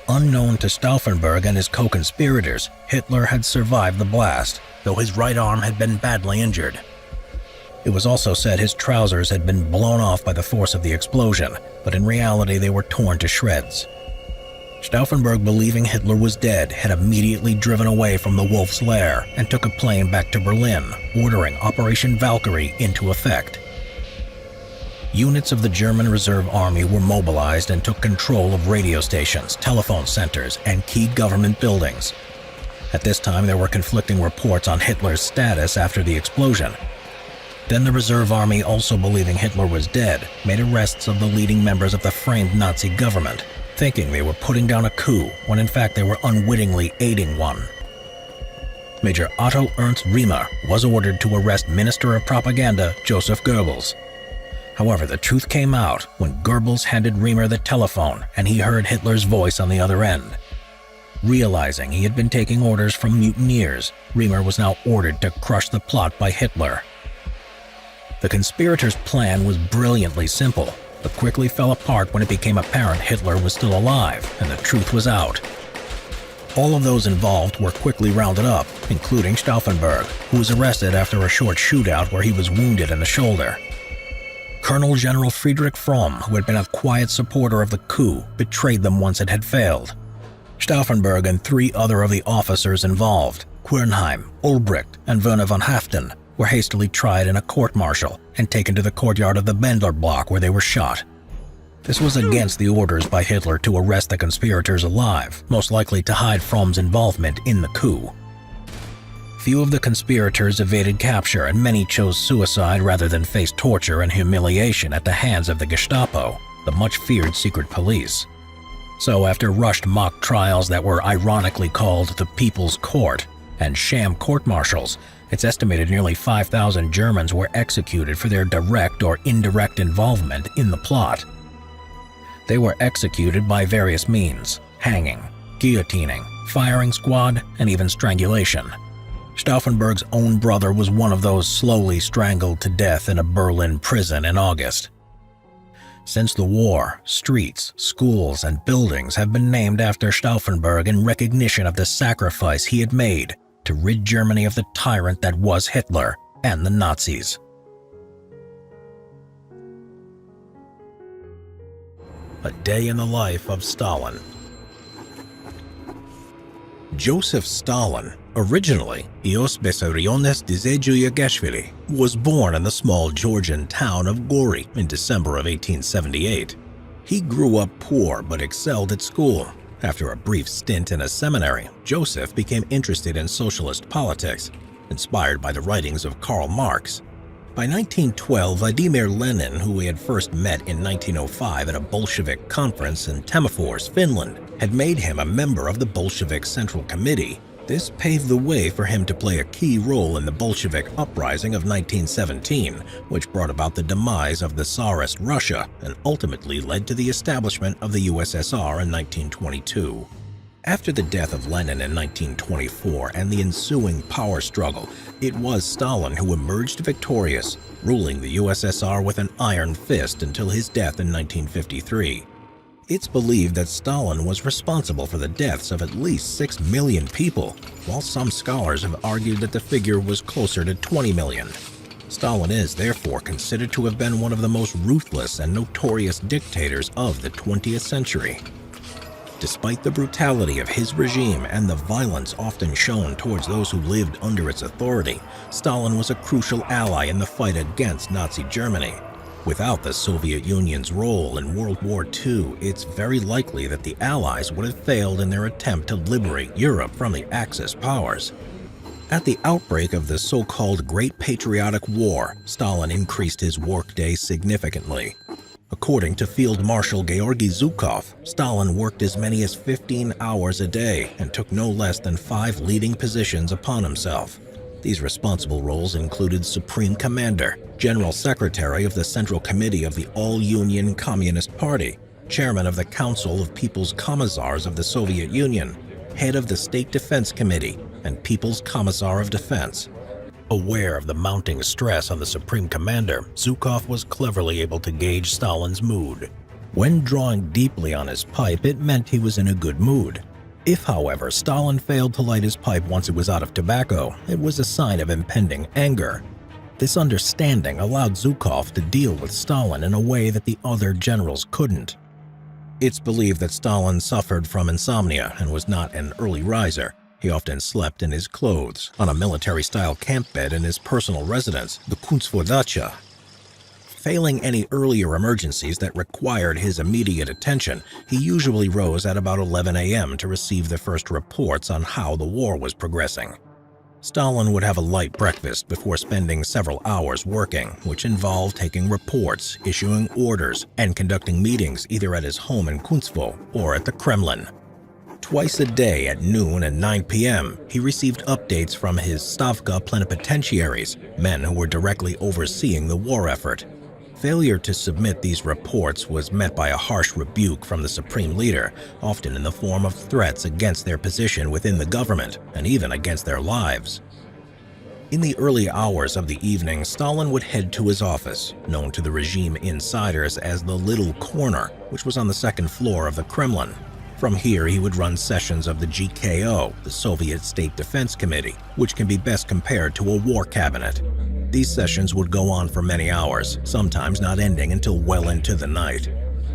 Unknown to Stauffenberg and his co-conspirators, Hitler had survived the blast, though his right arm had been badly injured. It was also said his trousers had been blown off by the force of the explosion, but in reality they were torn to shreds. Stauffenberg, believing Hitler was dead, had immediately driven away from the Wolf's Lair and took a plane back to Berlin, ordering Operation Valkyrie into effect. Units of the German Reserve Army were mobilized and took control of radio stations, telephone centers, and key government buildings. At this time, there were conflicting reports on Hitler's status after the explosion. Then the Reserve Army, also believing Hitler was dead, made arrests of the leading members of the framed Nazi government, thinking they were putting down a coup when in fact they were unwittingly aiding one. Major Otto Ernst Riemer was ordered to arrest Minister of Propaganda Joseph Goebbels. However, the truth came out when Goebbels handed Riemer the telephone and he heard Hitler's voice on the other end. Realizing he had been taking orders from mutineers, Riemer was now ordered to crush the plot by Hitler. The conspirators' plan was brilliantly simple, but quickly fell apart when it became apparent Hitler was still alive and the truth was out. All of those involved were quickly rounded up, including Stauffenberg, who was arrested after a short shootout where he was wounded in the shoulder. Colonel General Friedrich Fromm, who had been a quiet supporter of the coup, betrayed them once it had failed. Stauffenberg and 3 other of the officers involved, Quernheim, Olbricht, and Werner von Haften, were hastily tried in a court-martial and taken to the courtyard of the Bendler block where they were shot. This was against the orders by Hitler to arrest the conspirators alive, most likely to hide Fromm's involvement in the coup. Few of the conspirators evaded capture and many chose suicide rather than face torture and humiliation at the hands of the Gestapo, the much-feared secret police. So after rushed mock trials that were ironically called the People's Court and sham court-martials, it's estimated nearly 5,000 Germans were executed for their direct or indirect involvement in the plot. They were executed by various means: hanging, guillotining, firing squad, and even strangulation. Stauffenberg's own brother was one of those slowly strangled to death in a Berlin prison in August. Since the war, streets, schools, and buildings have been named after Stauffenberg in recognition of the sacrifice he had made to rid Germany of the tyrant that was Hitler and the Nazis. A day in the life of Stalin. Joseph Stalin, originally Ios Vissariones Dzhugashvili, was born in the small Georgian town of Gori in December of 1878. He grew up poor but excelled at school. After a brief stint in a seminary, Joseph became interested in socialist politics, inspired by the writings of Karl Marx. By 1912, Vladimir Lenin, who he had first met in 1905 at a Bolshevik conference in Tammerfors, Finland, had made him a member of the Bolshevik Central Committee. This paved the way for him to play a key role in the Bolshevik uprising of 1917, which brought about the demise of the Tsarist Russia and ultimately led to the establishment of the USSR in 1922. After the death of Lenin in 1924 and the ensuing power struggle, it was Stalin who emerged victorious, ruling the USSR with an iron fist until his death in 1953. It's believed that Stalin was responsible for the deaths of at least 6 million people, while some scholars have argued that the figure was closer to 20 million. Stalin is therefore considered to have been one of the most ruthless and notorious dictators of the 20th century. Despite the brutality of his regime and the violence often shown towards those who lived under its authority, Stalin was a crucial ally in the fight against Nazi Germany. Without the Soviet Union's role in World War II, it's very likely that the Allies would have failed in their attempt to liberate Europe from the Axis powers. At the outbreak of the so-called Great Patriotic War, Stalin increased his workday significantly. According to Field Marshal Georgy Zhukov, Stalin worked as many as 15 hours a day and took no less than 5 leading positions upon himself. These responsible roles included Supreme Commander, General Secretary of the Central Committee of the All-Union Communist Party, Chairman of the Council of People's Commissars of the Soviet Union, Head of the State Defense Committee, and People's Commissar of Defense. Aware of the mounting stress on the Supreme Commander, Zhukov was cleverly able to gauge Stalin's mood. When drawing deeply on his pipe, it meant he was in a good mood. If, however, Stalin failed to light his pipe once it was out of tobacco, it was a sign of impending anger. This understanding allowed Zhukov to deal with Stalin in a way that the other generals couldn't. It's believed that Stalin suffered from insomnia and was not an early riser. He often slept in his clothes, on a military-style camp bed in his personal residence, the Kunstvordacha. Failing any earlier emergencies that required his immediate attention, he usually rose at about 11 a.m. to receive the first reports on how the war was progressing. Stalin would have a light breakfast before spending several hours working, which involved taking reports, issuing orders, and conducting meetings either at his home in Kunstvo or at the Kremlin. Twice a day at noon and 9 p.m., he received updates from his Stavka plenipotentiaries, men who were directly overseeing the war effort. Failure to submit these reports was met by a harsh rebuke from the supreme leader, often in the form of threats against their position within the government and even against their lives. In the early hours of the evening, Stalin would head to his office, known to the regime insiders as the Little Corner, which was on the second floor of the Kremlin. From here, he would run sessions of the GKO, the Soviet State Defense Committee, which can be best compared to a war cabinet. These sessions would go on for many hours, sometimes not ending until well into the night.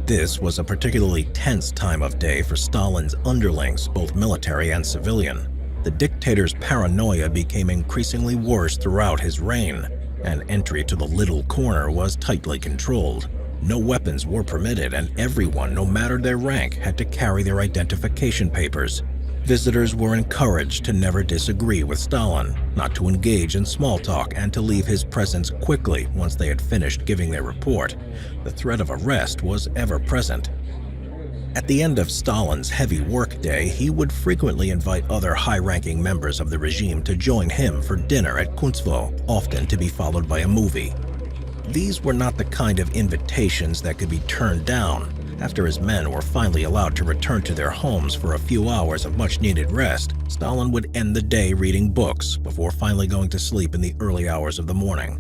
This was a particularly tense time of day for Stalin's underlings, both military and civilian. The dictator's paranoia became increasingly worse throughout his reign, and entry to the Little Corner was tightly controlled. No weapons were permitted, and everyone, no matter their rank, had to carry their identification papers. Visitors were encouraged to never disagree with Stalin, not to engage in small talk, and to leave his presence quickly once they had finished giving their report. The threat of arrest was ever present. At the end of Stalin's heavy workday, he would frequently invite other high-ranking members of the regime to join him for dinner at Kunstvo, often to be followed by a movie. These were not the kind of invitations that could be turned down. After his men were finally allowed to return to their homes for a few hours of much-needed rest, Stalin would end the day reading books before finally going to sleep in the early hours of the morning.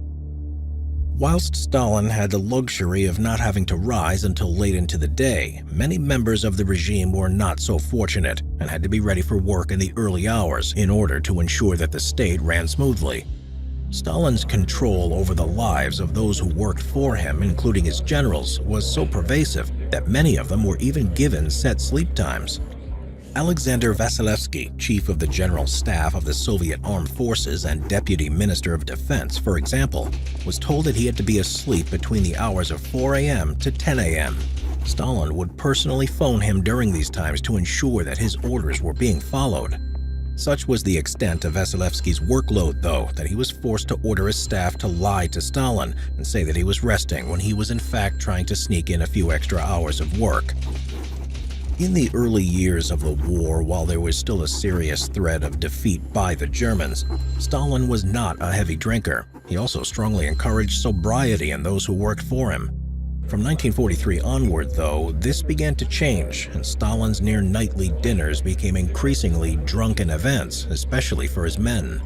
Whilst Stalin had the luxury of not having to rise until late into the day, many members of the regime were not so fortunate and had to be ready for work in the early hours in order to ensure that the state ran smoothly. Stalin's control over the lives of those who worked for him, including his generals, was so pervasive that many of them were even given set sleep times. Alexander Vasilevsky, chief of the General Staff of the Soviet Armed Forces and Deputy Minister of Defense, for example, was told that he had to be asleep between the hours of 4 a.m. to 10 a.m. Stalin would personally phone him during these times to ensure that his orders were being followed. Such was the extent of Vasilevsky's workload, though, that he was forced to order his staff to lie to Stalin and say that he was resting when he was in fact trying to sneak in a few extra hours of work. In the early years of the war, while there was still a serious threat of defeat by the Germans, Stalin was not a heavy drinker. He also strongly encouraged sobriety in those who worked for him. From 1943 onward, though, this began to change, and Stalin's near-nightly dinners became increasingly drunken events, especially for his men.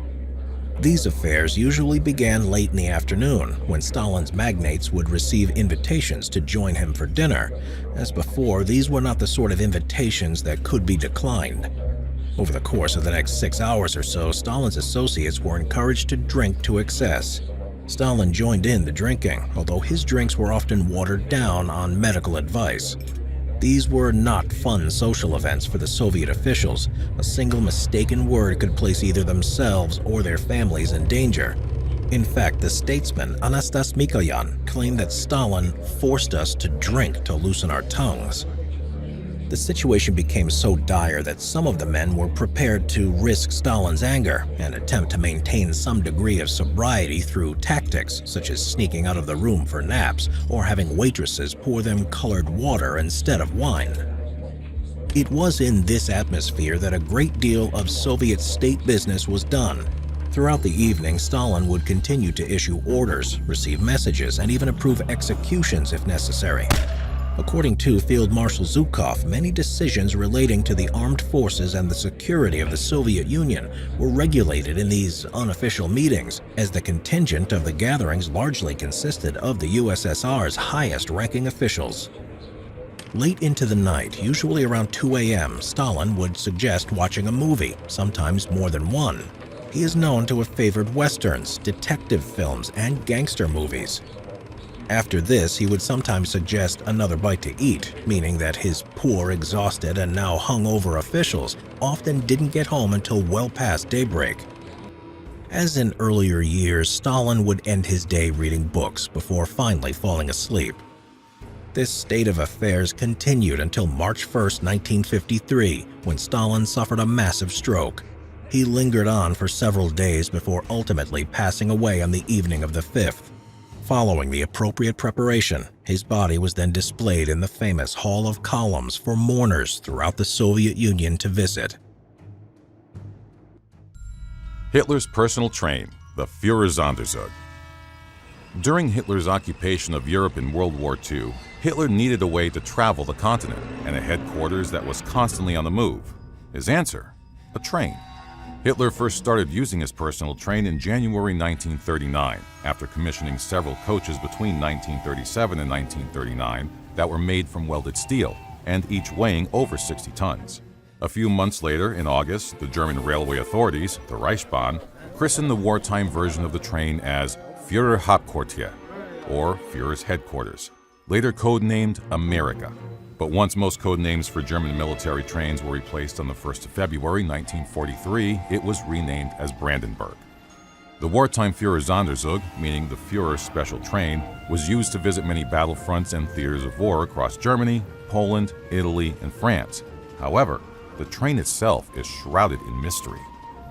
These affairs usually began late in the afternoon, when Stalin's magnates would receive invitations to join him for dinner. As before, these were not the sort of invitations that could be declined. Over the course of the next 6 hours or so, Stalin's associates were encouraged to drink to excess. Stalin joined in the drinking, although his drinks were often watered down on medical advice. These were not fun social events for the Soviet officials. A single mistaken word could place either themselves or their families in danger. In fact, the statesman Anastas Mikoyan claimed that Stalin forced us to drink to loosen our tongues. The situation became so dire that some of the men were prepared to risk Stalin's anger and attempt to maintain some degree of sobriety through tactics such as sneaking out of the room for naps or having waitresses pour them colored water instead of wine. It was in this atmosphere that a great deal of Soviet state business was done. Throughout the evening, Stalin would continue to issue orders, receive messages, and even approve executions if necessary. According to Field Marshal Zhukov, many decisions relating to the armed forces and the security of the Soviet Union were regulated in these unofficial meetings, as the contingent of the gatherings largely consisted of the USSR's highest-ranking officials. Late into the night, usually around 2 a.m., Stalin would suggest watching a movie, sometimes more than one. He is known to have favored westerns, detective films, and gangster movies. After this, he would sometimes suggest another bite to eat, meaning that his poor, exhausted, and now hungover officials often didn't get home until well past daybreak. As in earlier years, Stalin would end his day reading books before finally falling asleep. This state of affairs continued until March 1, 1953, when Stalin suffered a massive stroke. He lingered on for several days before ultimately passing away on the evening of the 5th. Following the appropriate preparation, his body was then displayed in the famous Hall of Columns for mourners throughout the Soviet Union to visit. Hitler's personal train, the Führersonderzug. During Hitler's occupation of Europe in World War II, Hitler needed a way to travel the continent and a headquarters that was constantly on the move. His answer? A train. Hitler first started using his personal train in January 1939, after commissioning several coaches between 1937 and 1939 that were made from welded steel, and each weighing over 60 tons. A few months later, in August, the German railway authorities, the Reichsbahn, christened the wartime version of the train as Führer Hauptquartier, or Führer's Headquarters, later codenamed America. But once most code names for German military trains were replaced on the 1st of February 1943, it was renamed as Brandenburg. The wartime Führersonderzug, meaning the Führer's special train, was used to visit many battlefronts and theaters of war across Germany, Poland, Italy, and France. However, the train itself is shrouded in mystery.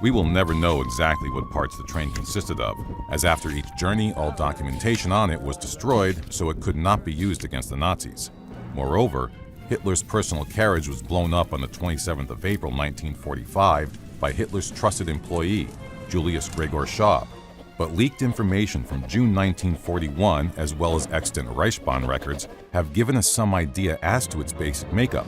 We will never know exactly what parts the train consisted of, as after each journey, all documentation on it was destroyed, so it could not be used against the Nazis. Moreover, Hitler's personal carriage was blown up on the 27th of April 1945 by Hitler's trusted employee, Julius Gregor Schaub. But leaked information from June 1941, as well as extant Reichsbahn records, have given us some idea as to its basic makeup.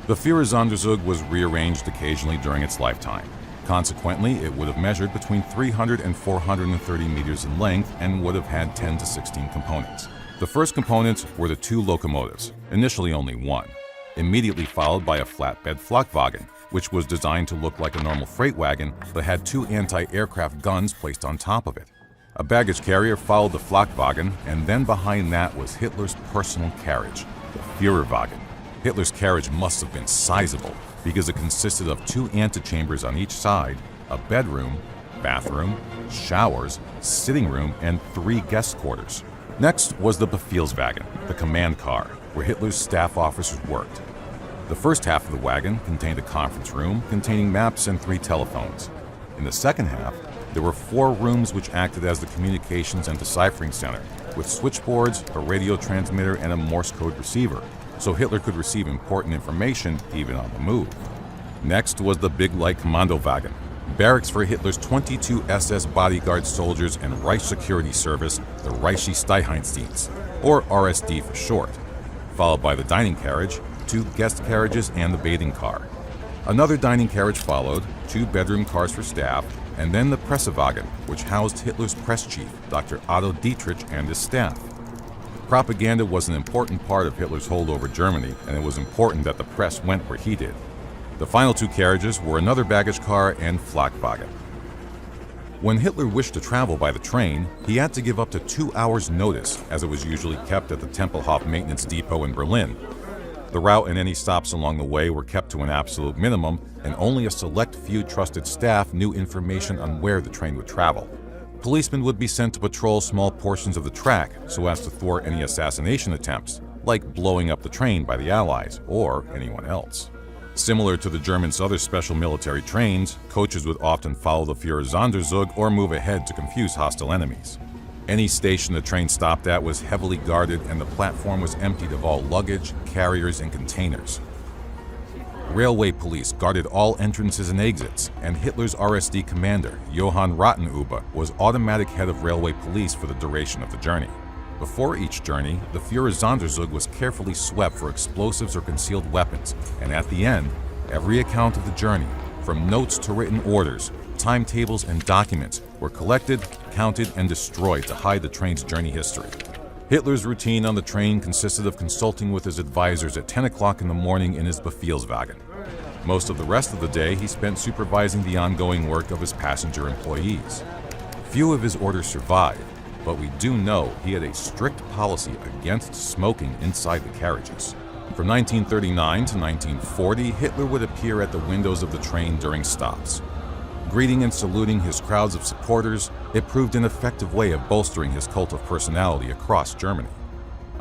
The Führersonderzug was rearranged occasionally during its lifetime. Consequently, it would have measured between 300 and 430 meters in length and would have had 10 to 16 components. The first components were the two locomotives, initially only one, immediately followed by a flatbed Flakwagen, which was designed to look like a normal freight wagon but had two anti-aircraft guns placed on top of it. A baggage carrier followed the Flakwagen, and then behind that was Hitler's personal carriage, the Führerwagen. Hitler's carriage must have been sizable because it consisted of two antechambers on each side, a bedroom, bathroom, showers, sitting room, and 3 guest quarters. Next was the Befehlswagen, the command car, where Hitler's staff officers worked. The first half of the wagon contained a conference room containing maps and 3 telephones. In the second half, there were 4 rooms which acted as the communications and deciphering center, with switchboards, a radio transmitter, and a Morse code receiver, so Hitler could receive important information even on the move. Next was the big light Kommandowagen, barracks for Hitler's 22 SS bodyguard soldiers and Reich Security Service, the Reichische Steicheinstdienst, or RSD for short, followed by the dining carriage, 2 guest carriages, and the bathing car. Another dining carriage followed, 2 bedroom cars for staff, and then the Pressewagen, which housed Hitler's press chief, Dr. Otto Dietrich, and his staff. Propaganda was an important part of Hitler's hold over Germany, and it was important that the press went where he did. The final 2 carriages were another baggage car and Flakwagen. When Hitler wished to travel by the train, he had to give up to 2 hours' notice, as it was usually kept at the Tempelhof maintenance depot in Berlin. The route and any stops along the way were kept to an absolute minimum, and only a select few trusted staff knew information on where the train would travel. Policemen would be sent to patrol small portions of the track so as to thwart any assassination attempts, like blowing up the train by the Allies or anyone else. Similar to the Germans' other special military trains, coaches would often follow the Führersonderzug or move ahead to confuse hostile enemies. Any station the train stopped at was heavily guarded, and the platform was emptied of all luggage, carriers, and containers. Railway police guarded all entrances and exits, and Hitler's RSD commander, Johann Rattenhuber, was automatic head of railway police for the duration of the journey. Before each journey, the Führersonderzug was carefully swept for explosives or concealed weapons, and at the end, every account of the journey, from notes to written orders, timetables, and documents, were collected, counted, and destroyed to hide the train's journey history. Hitler's routine on the train consisted of consulting with his advisors at 10 o'clock in the morning in his Befehlswagen. Most of the rest of the day he spent supervising the ongoing work of his passenger employees. Few of his orders survived, but we do know he had a strict policy against smoking inside the carriages. From 1939 to 1940, Hitler would appear at the windows of the train during stops. Greeting and saluting his crowds of supporters, it proved an effective way of bolstering his cult of personality across Germany.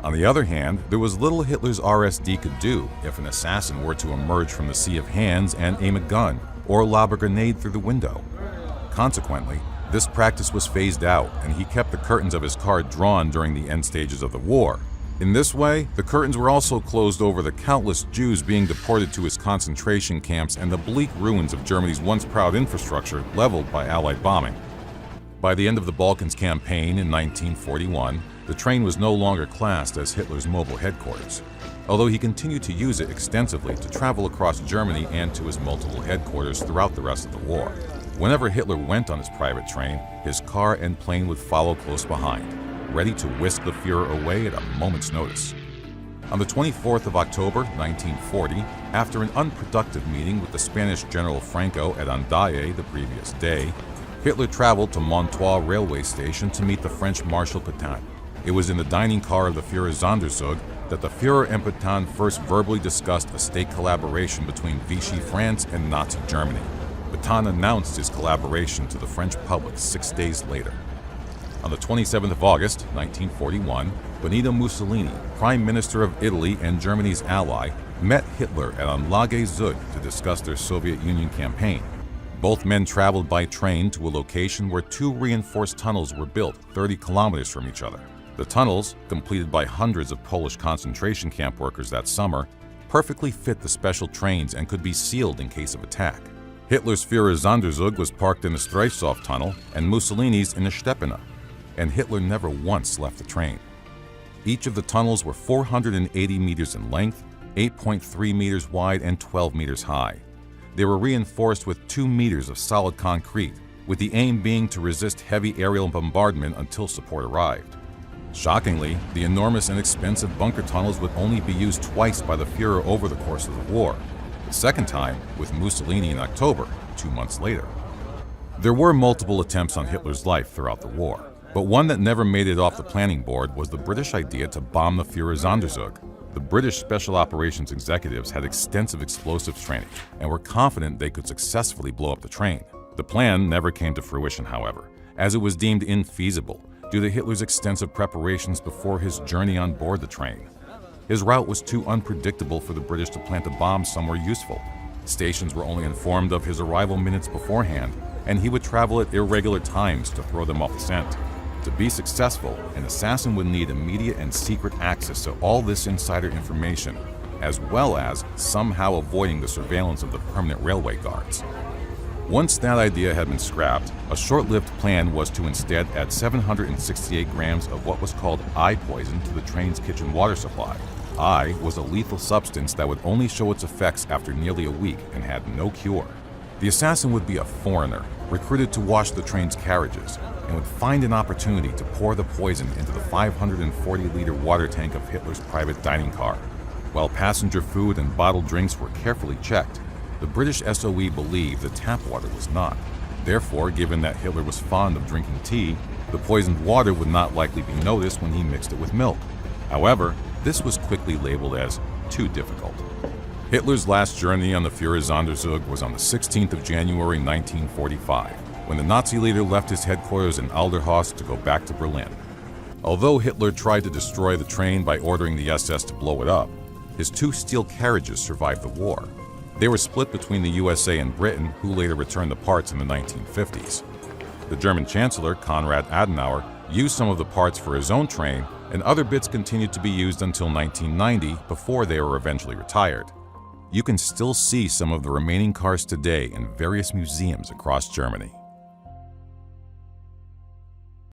On the other hand, there was little Hitler's RSD could do if an assassin were to emerge from the sea of hands and aim a gun or lob a grenade through the window. Consequently, this practice was phased out, and he kept the curtains of his car drawn during the end stages of the war. In this way, the curtains were also closed over the countless Jews being deported to his concentration camps and the bleak ruins of Germany's once proud infrastructure leveled by Allied bombing. By the end of the Balkans campaign in 1941, the train was no longer classed as Hitler's mobile headquarters, although he continued to use it extensively to travel across Germany and to his multiple headquarters throughout the rest of the war. Whenever Hitler went on his private train, his car and plane would follow close behind, ready to whisk the Führer away at a moment's notice. On the 24th of October, 1940, after an unproductive meeting with the Spanish General Franco at Andaye the previous day, Hitler traveled to Montois railway station to meet the French Marshal Pétain. It was in the dining car of the Führersonderzug that the Führer and Pétain first verbally discussed a state collaboration between Vichy France and Nazi Germany. Pétain announced his collaboration to the French public 6 days later. On the 27th of August, 1941, Benito Mussolini, Prime Minister of Italy and Germany's ally, met Hitler at Anlage Süd to discuss their Soviet Union campaign. Both men traveled by train to a location where 2 reinforced tunnels were built 30 kilometers from each other. The tunnels, completed by hundreds of Polish concentration camp workers that summer, perfectly fit the special trains and could be sealed in case of attack. Hitler's Führersonderzug was parked in the Streifstoff tunnel and Mussolini's in the Steppene, and Hitler never once left the train. Each of the tunnels were 480 meters in length, 8.3 meters wide, and 12 meters high. They were reinforced with 2 meters of solid concrete, with the aim being to resist heavy aerial bombardment until support arrived. Shockingly, the enormous and expensive bunker tunnels would only be used twice by the Führer over the course of the war, the second time with Mussolini in October, 2 months later. There were multiple attempts on Hitler's life throughout the war, but one that never made it off the planning board was the British idea to bomb the Führersonderzug. The British Special Operations executives had extensive explosives training and were confident they could successfully blow up the train. The plan never came to fruition, however, as it was deemed infeasible due to Hitler's extensive preparations before his journey on board the train. His route was too unpredictable for the British to plant a bomb somewhere useful. Stations were only informed of his arrival minutes beforehand, and he would travel at irregular times to throw them off the scent. To be successful, an assassin would need immediate and secret access to all this insider information, as well as somehow avoiding the surveillance of the permanent railway guards. Once that idea had been scrapped, a short-lived plan was to instead add 768 grams of what was called eye poison to the train's kitchen water supply. Eye was a lethal substance that would only show its effects after nearly a week and had no cure. The assassin would be a foreigner, recruited to wash the train's carriages, and would find an opportunity to pour the poison into the 540-liter water tank of Hitler's private dining car. While passenger food and bottled drinks were carefully checked, the British SOE believed the tap water was not. Therefore, given that Hitler was fond of drinking tea, the poisoned water would not likely be noticed when he mixed it with milk. However, this was quickly labeled as too difficult. Hitler's last journey on the Führersonderzug was on the 16th of January 1945, when the Nazi leader left his headquarters in Alderhorst to go back to Berlin. Although Hitler tried to destroy the train by ordering the SS to blow it up, his 2 steel carriages survived the war. They were split between the USA and Britain, who later returned the parts in the 1950s. The German Chancellor, Konrad Adenauer, used some of the parts for his own train, and other bits continued to be used until 1990 before they were eventually retired. You can still see some of the remaining cars today in various museums across Germany.